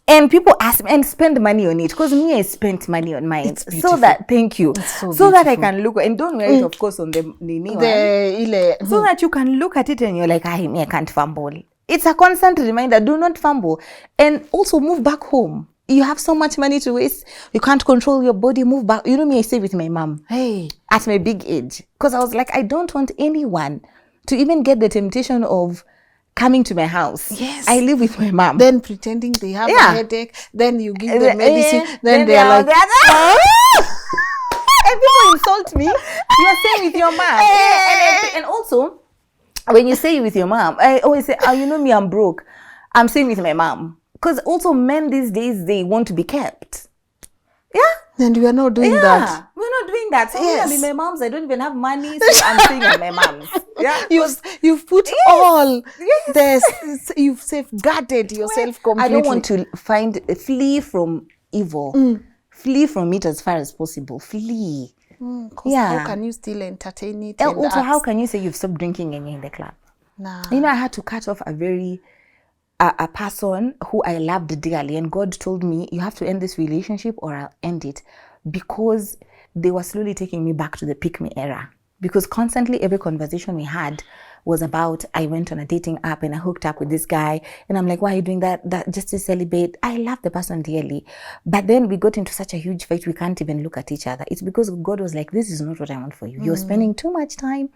And people ask me and spend money on it, because me, I spent money on mine. So that, thank you. So that I can look, and don't wear it, of course, on the nini one. So that you can look at it and you're like, I can't fumble. It's a constant reminder, do not fumble. And also move back home. You have so much money to waste. You can't control your body. Move back. You know me, I stay with my mom. Hey. At my big age. Because I was like, I don't want anyone to even get the temptation of coming to my house. Yes. I live with my mom. Then pretending they have a headache. Then you give them medicine. Then they are like, and people insult me. You're staying with your mom. And also, when you say with your mom, I always say, you know me, I'm broke. I'm staying with my mom. Because also men these days, they want to be kept. Yeah. And we are not doing that. We're not doing that. So Yes. I'm in my mom's. I don't even have money. So I'm staying at my mom's. Yeah. You've put all this. You've safeguarded yourself completely. I don't want to flee from evil. Flee from it as far as possible. Flee. How can you still entertain it? And also, how can you say you've stopped drinking and you're in the club? Nah. I had to cut off a person who I loved dearly, and God told me, you have to end this relationship or I'll end it, because they were slowly taking me back to the pick me era. Because constantly every conversation we had was about, I went on a dating app and I hooked up with this guy, and I'm like, why are you doing that just to celebrate? I love the person dearly, but then we got into such a huge fight, we can't even look at each other. It's because God was like, this is not what I want for you. You're spending too much time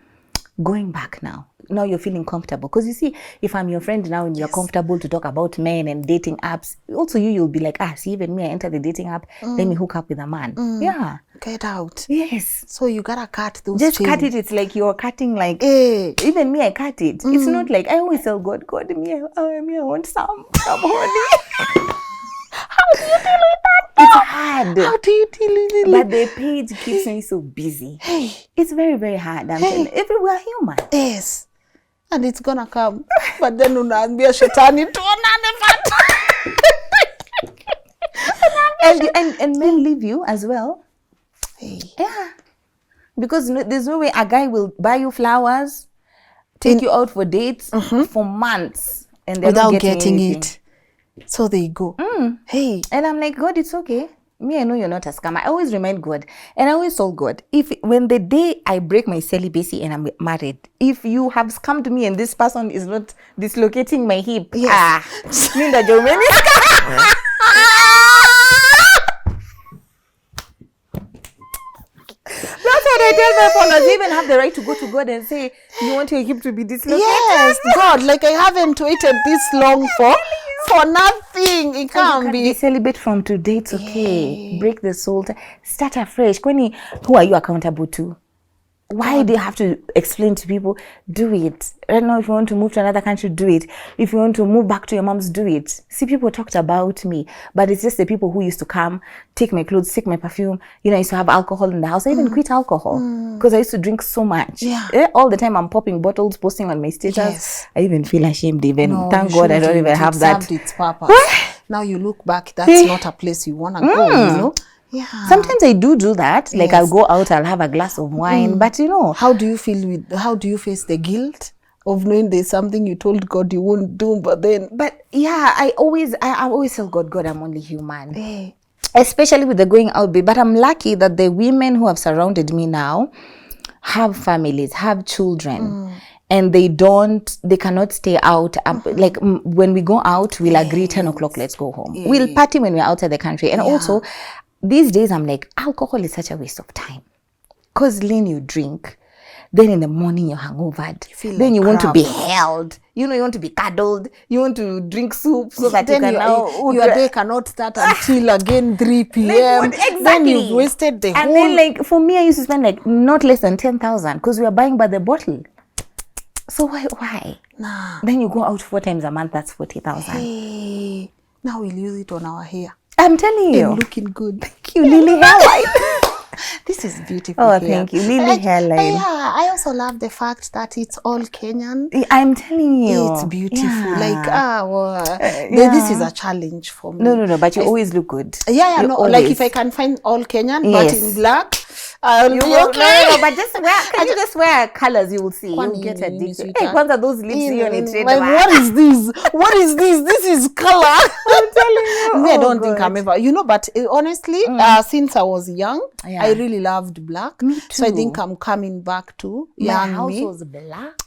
going back now. Now you're feeling comfortable. Because you see, if I'm your friend now and you're comfortable to talk about men and dating apps, also you'll be like, see, even me, I enter the dating app, let me hook up with a man. Yeah. Get out. Yes. So you gotta cut those Just chains. cut it. It's like you're cutting like, even me, I cut it. It's not like, I always tell God, me, I want some honey. How do you deal with that? It's hard. How do you deal with it? But the page keeps me so busy. Hey. It's very, very hard. I'm telling you, everywhere human. Yes. And it's gonna come. But then unaambia shetani tuonane but. And men leave you as well. Hey. Yeah. Because there's no way a guy will buy you flowers, take you out for dates for months, and they're Without not getting anything. it. So they go. Hey. And I'm like, God, it's okay. Me, I know you're not a scammer. I always remind God. And I always told God, when the day I break my celibacy and I'm married, if you have come to me and this person is not dislocating my hip, Minda Jomeni. That's what I tell my followers. They even have the right to go to God and say, you want your hip to be dislocated? Yes, God, like I haven't waited this long for nothing. It can't be. Celibate from today. It's okay. Break the salt. Start afresh. Kwani, who are you accountable to? Why do you have to explain to people? Do it. Right now, if you want to move to another country, do it. If you want to move back to your mom's, do it. See, people talked about me, but it's just the people who used to come, take my clothes, take my perfume. I used to have alcohol in the house. I even quit alcohol because I used to drink so much. Yeah. All the time I'm popping bottles, posting on my status. Yes. I even feel ashamed even. No, Thank God I don't even have that. It served its purpose. Now you look back, that's not a place you want to go, Yeah. Sometimes I do that. Like I'll go out, I'll have a glass of wine, but How do you face the guilt of knowing there's something you told God you won't do, but then. But yeah, I always tell God, I'm only human. Eh. Especially with the going out bit. But I'm lucky that the women who have surrounded me now have families, have children. And they cannot stay out. Like when we go out, we'll agree 10 o'clock, let's go home. We'll party when we're outside the country. And also, these days, I'm like, alcohol is such a waste of time. Because Lynn, you drink. Then in the morning, you're hungovered. Then you want to be held. You want to be cuddled. You want to drink soup so that then you can now... your day cannot start until again 3 p.m. Exactly. Then you've wasted the whole... And then for me, I used to spend not less than 10,000 because we are buying by the bottle. So why? Nah. Then you go out 4 times a month, that's 40,000. Hey, now we'll use it on our hair. I'm telling you. And looking good. Thank you, Lily Hairline. This is beautiful. Oh, hair. Thank you, Lily Hairline. Yeah, I also love the fact that it's all Kenyan. I'm telling you. It's beautiful. Yeah. This is a challenge for me. No, but you always look good. Yeah, no, always. like if I can find all Kenyan, but in black, I'll be okay. No, but just wear, can you just wear colors, you will see. You'll get addicted. Hey, what are those lips here on it? Like, what is this? What is this? This is color. I'm telling you. Me, I don't think I'm ever, but honestly, since I was young, I really loved black. Me too. So I think I'm coming back to young my house me. was black.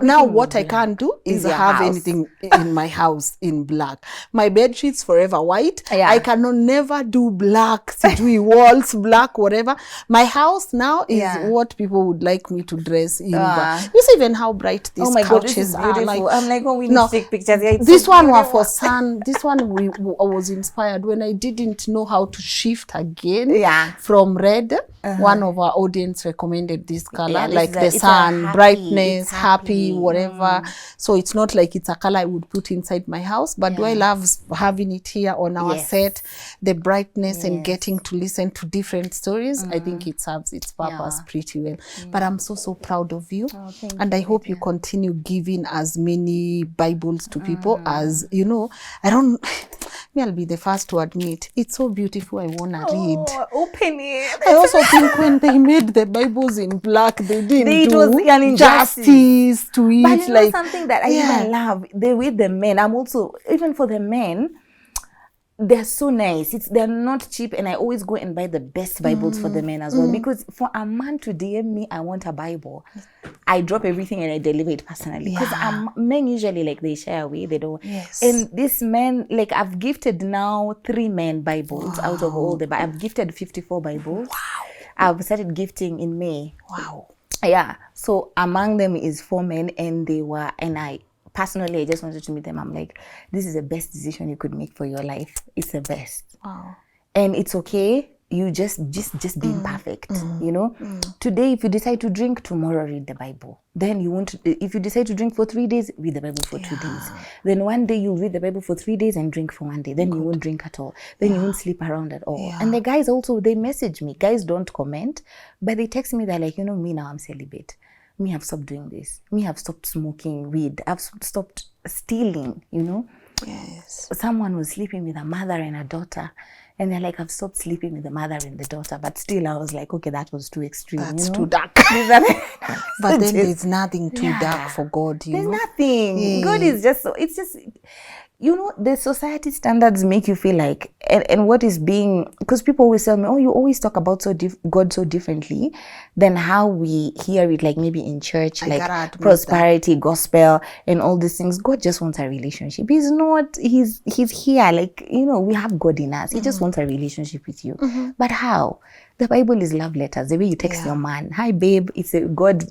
Now what I can't do is have anything in my house in black. My bed sheets forever white. I cannot never do black. Situi walls black, whatever. My house now is what people would like me to dress in. But you see even how bright these couches are. Like, I'm like, we need to take pictures. Yeah, this one was for sun. This one I was inspired when I didn't know how to shift again from red. One of our audience recommended this color, like the sun, brightness, happy, whatever. So it's not like it's a color I would put inside my house, but do I love having it here on our set, the brightness and getting to listen to different stories. I think it serves its purpose pretty well. But I'm so proud of you. And I hope you continue giving as many Bibles to people as, I'll be the first to admit, it's so beautiful, I want to read. Open it. I also think when they made the Bibles in black, they didn't do an injustice to it. But like something that I even love, with the men, I'm also, even for the men, they're so nice. They're not cheap, and I always go and buy the best Bibles for the men as well. Because for a man to DM me, I want a Bible, I drop everything and I deliver it personally. Because men usually they shy away. They don't. And this men, I've gifted now 3 men Bibles out of all the. I've gifted 54 Bibles. Wow. I've started gifting in May. Wow. Yeah. So among them is 4 men, and I personally, I just wanted to meet them. I'm like, this is the best decision you could make for your life. It's the best. Wow. And it's okay. You just being perfect, Today, if you decide to drink, tomorrow read the Bible. Then if you decide to drink for 3 days, read the Bible for 2 days. Then one day you read the Bible for 3 days and drink for 1 day. Then you won't drink at all. Then you won't sleep around at all. And the guys also, they message me. Guys don't comment, but they text me. They're like, me now, I'm celibate. Me have stopped doing this. Me have stopped smoking weed. I've stopped stealing, Yes. Someone was sleeping with a mother and a daughter. And they're like, I've stopped sleeping with the mother and the daughter. But still, I was like, okay, that was too extreme. That's too dark. But then there's nothing too dark for God, There's nothing. God is it's just, the society standards make you feel like, and what is being, because people always tell me, you always talk about God so differently than how we hear it, like maybe in church, like prosperity, gospel, and all these things. God just wants a relationship. He's here, we have God in us. He just wants a relationship with you. But how? The Bible is love letters. The way you text your man, hi babe, it's a God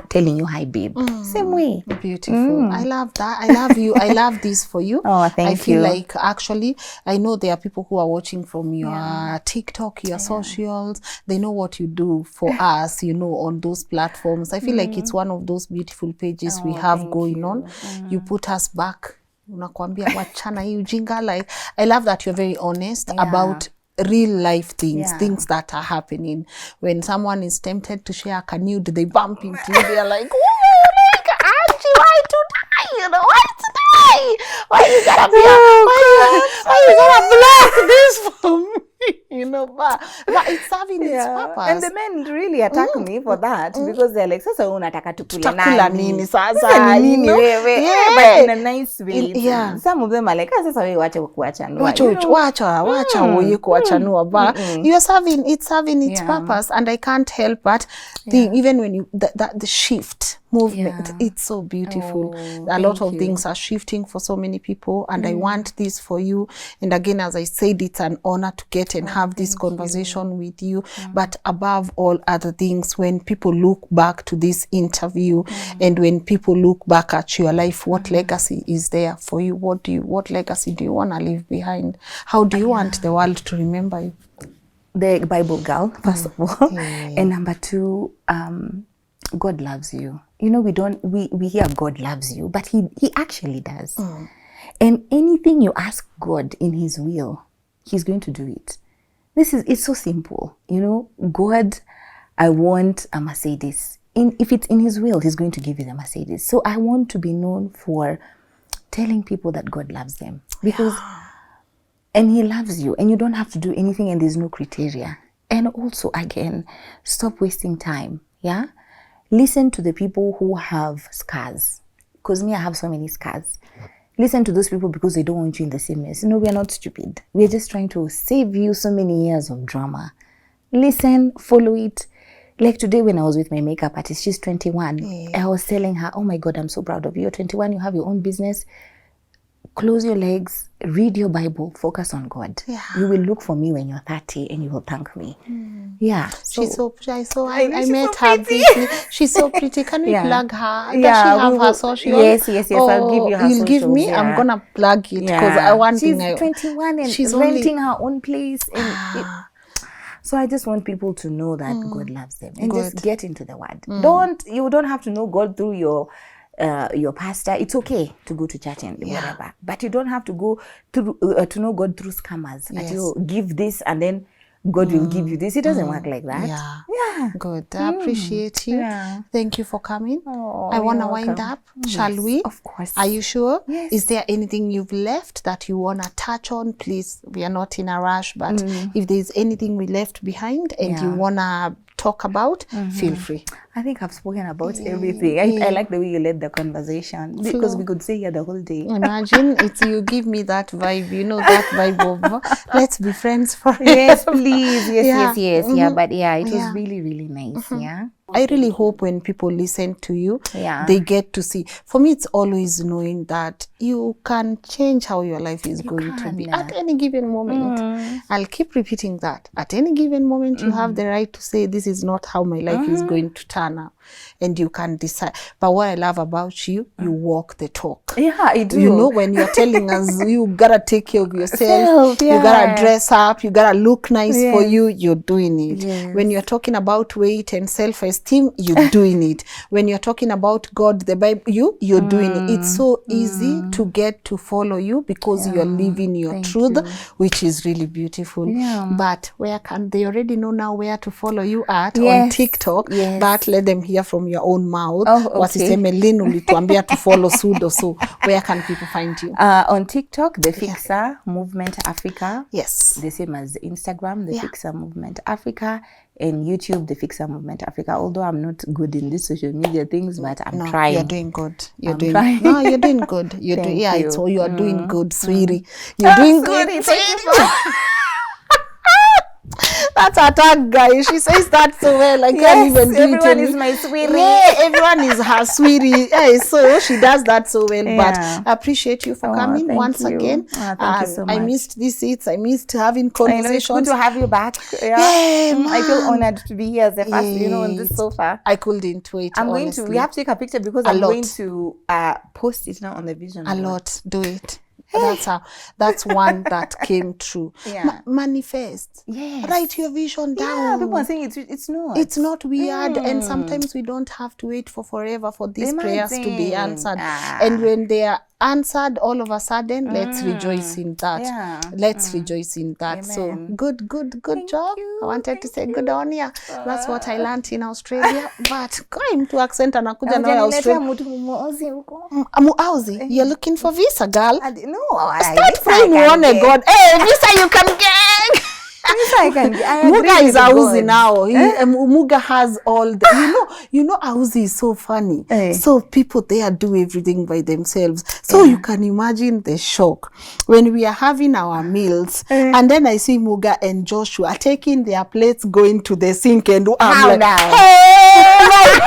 telling you hi babe. Same way. Beautiful. I love that. I love you. I love this for you. Thank you. I feel like actually I know there are people who are watching from your TikTok, your socials. They know what you do for us, on those platforms. I feel like it's one of those beautiful pages we have going on. You put us back. Unakwambia wachana hii ujinga. Like, I love that you're very honest about real life things that are happening. When someone is tempted to share a nude, they bump into you. They're like, Angie, why today? Why today? Why you gotta be why you gotta block this for me? you know, but it's serving its purpose. And the men really attack me for that because they're like, sasa unataka Tutakula nini sasa? Sasa ni nini wewe? But in a nice way. Yeah. Some of them are like, sasa wewe wacha kuachanua. Wacha wewe kuachanua. But it's serving its purpose, and I can't help but think, even when you the shift movement, it's so beautiful. A lot of things are shifting for so many people, and I want this for you. And again, as I said, it's an honor to get and have this conversation with you. But above all other things, when people look back to this interview and when people look back at your life, what legacy is there for you? What legacy do you want to leave behind? How do you want the world to remember you? The Bible girl, first of all. And number two, God loves you. You know, we hear God loves you, but he actually does. And anything you ask God in his will, he's going to do it. It's so simple. You know, God, I want a Mercedes. If it's in his will, he's going to give you the Mercedes. So I want to be known for telling people that God loves them. Because, and he loves you, and you don't have to do anything, and there's no criteria. And also, again, stop wasting time. Yeah? Listen to the people who have scars. Because me, I have so many scars. Listen to those people because they don't want you in the same mess. No, we are not stupid. We are just trying to save you so many years of drama. Listen, follow it. Like today when I was with my makeup artist, she's 21. I was telling her, oh my God, I'm so proud of you. You're 21, you have your own business. Close your legs, read your Bible, focus on God. You will look for me when you're 30 and you will thank me. Yeah. She's so pretty. I met her briefly. She's so pretty. Can we plug her? Does she have her social? Yes. I'll give you her You'll give me? Yeah. I'm going to plug it because I want She's 21 and she's renting her own place. And so I just want people to know that God loves them. And just get into the word. You don't have to know God through your pastor. It's okay to go to church and whatever, but you don't have to go through to know God through scammers. That you give this and then God will give you this. It doesn't work like that. Yeah. Good. I appreciate you. Thank you for coming. I want to wind up. Shall we? Of course. Are you sure? Yes. Is there anything you've left that you want to touch on? Please, we are not in a rush, but if there's anything we left behind and you want to talk about, feel free. I think I've spoken about everything. I like the way you led the conversation because we could stay here the whole day. Imagine, you give me that vibe, you know, that vibe of let's be friends forever. Yes, please. Yes. Yeah, but it was really, really nice. Yeah. I really hope when people listen to you, they get to see. For me, it's always knowing that you can change how your life is going to be at any given moment. I'll keep repeating that. At any given moment, you have the right to say, this is not how my life is going to turn out. And you can decide. But what I love about you, you walk the talk. Yeah, I do. You know, when you're telling us you gotta take care of yourself, you gotta dress up, you gotta look nice for you, you're doing it. When you're talking about weight and self-esteem, you're doing it. When you're talking about God, the Bible, you're doing it. It's so easy to get to follow you because you're living your truth, which is really beautiful. But where can they already know now where to follow you at? On TikTok, but let them hear from your own mouth. Wasiseme Lynn ulituambia to follow Sudo. So where can people find you? On TikTok, the Fixer Movement Africa. Yes. The same as Instagram, the Fixer Movement Africa. And YouTube, the Fixer Movement Africa. Although I'm not good in these social media things, but I'm trying. You're doing good. You're doing good. You are doing good, sweetie. You're doing good. That's a tag, guys. She says that so well. I can't even do it. Everyone is my sweetie. Yeah, everyone is her sweetie. Yeah, so she does that so well. But I appreciate you for coming once again. Thank you so much. I missed these seats. I missed having conversations. It's good to have you back. I feel honored to be here as the first, on this sofa. I couldn't wait. We have to take a picture because I'm going to post it now on the vision. A lot. Do it. That's one that came true. Manifest. Write your vision down. People are saying it's not. It's not weird, and sometimes we don't have to wait for forever for these prayers to be answered. And when they are answered, all of a sudden, let's rejoice in that. Let's rejoice in that. Amen. So good Thank job. You. I wanted to say good on you. That's what I learned in Australia. But going to accent anakuja na Australia. Muauzi, you're looking for visa, girl. No, start praying on God. Hey, visa you can get. I agree Muga is with Auzi God. now. Muga has all the, you know, Auzi is so funny. So people there do everything by themselves. So you can imagine the shock when we are having our meals and then I see Muga and Joshua taking their plates, going to the sink, and I'm How like, now? hey!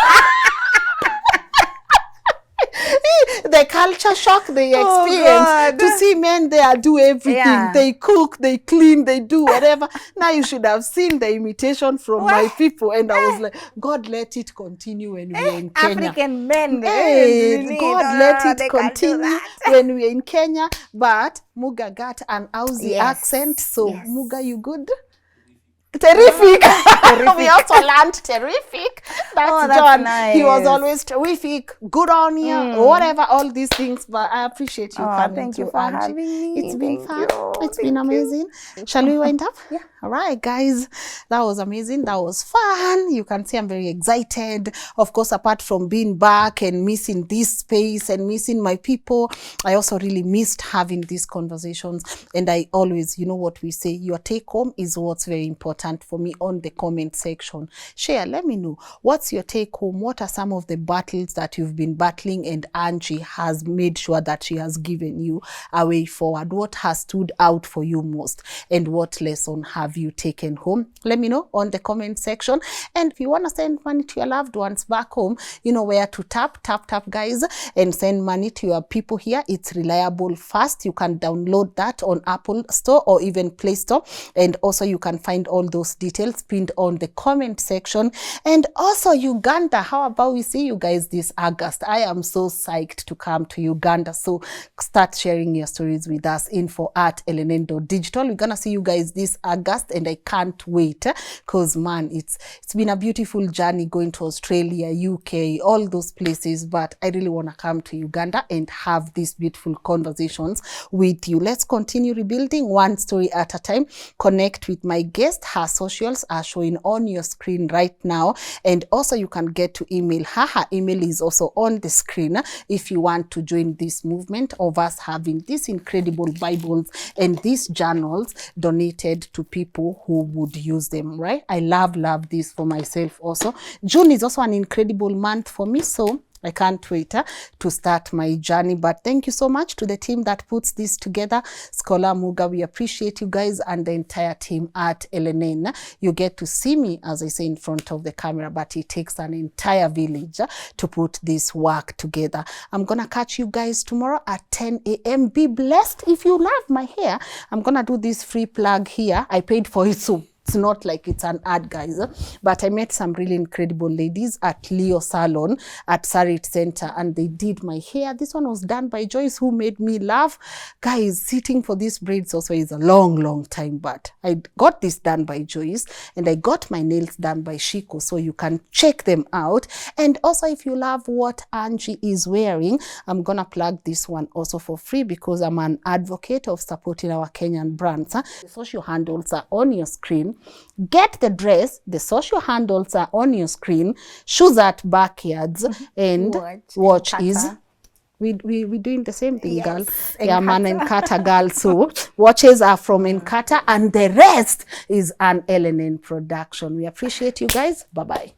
The culture shock they experience to see men there do everything. They cook, they clean, they do whatever. Now you should have seen the imitation from my people, and I was like, God, let it continue when we are in Kenya. African men. God, let it continue when we are in Kenya. But Muga got an Aussie accent, so Muga, you good? Terrific. We also learned terrific. That's John. Nice. He was always terrific, good on you, whatever, all these things. But I appreciate you coming. Thank you to for Angie. having me. It's been fun. It's Thank been amazing. Shall we wind up? Yeah. All right, guys. That was amazing. That was fun. You can see I'm very excited. Of course, apart from being back and missing this space and missing my people, I also really missed having these conversations. And I always, you know what we say, your take home is what's very important for me on the comment section. Share, let me know. What's your take home? What are some of the battles that you've been battling and Angie has made sure that she has given you a way forward? What has stood out for you most? And what lesson have you taken home? Let me know on the comment section. And if you want to send money to your loved ones back home, you know where to tap, guys, and send money to your people here. It's reliable, fast. You can download that on Apple Store or even Play Store. And also you can find all those details pinned on the comment section. And also Uganda, how about we see you guys this August? I am so psyched to come to Uganda. So start sharing your stories with us. info@lnn.digital. We're gonna see you guys this August and I can't wait because man, it's been a beautiful journey going to Australia, UK, all those places, but I really want to come to Uganda and have these beautiful conversations with you. Let's continue rebuilding one story at a time. Connect with my guest. Her socials are showing on your screen right now, and also you can get to email her. Her email is also on the screen if you want to join this movement of us having these incredible Bibles and these journals donated to people who would use them, right? I love this for myself also. June is also an incredible month for me, so I can't wait to start my journey. But thank you so much to the team that puts this together. Scholar Muga, we appreciate you guys and the entire team at LNN. You get to see me, as I say, in front of the camera, but it takes an entire village to put this work together. I'm going to catch you guys tomorrow at 10 a.m. Be blessed. If you love my hair, I'm going to do this free plug here. I paid for it, so it's not like it's an ad, guys, but I met some really incredible ladies at Leo Salon at Sarit Center, and they did my hair. This one was done by Joyce, who made me laugh. Guys, sitting for these braids also is a long time, but I got this done by Joyce, and I got my nails done by Shiko, so you can check them out. And also, if you love what Angie is wearing, I'm gonna plug this one also for free because I'm an advocate of supporting our Kenyan brands. The social handles are on your screen. Get the dress, the social handles are on your screen. Shoes at Backyards and watch is we doing the same thing, girl. Yeah, man, Nkata girl. So watches are from Nkata and the rest is an LNN production. We appreciate you guys. Bye-bye.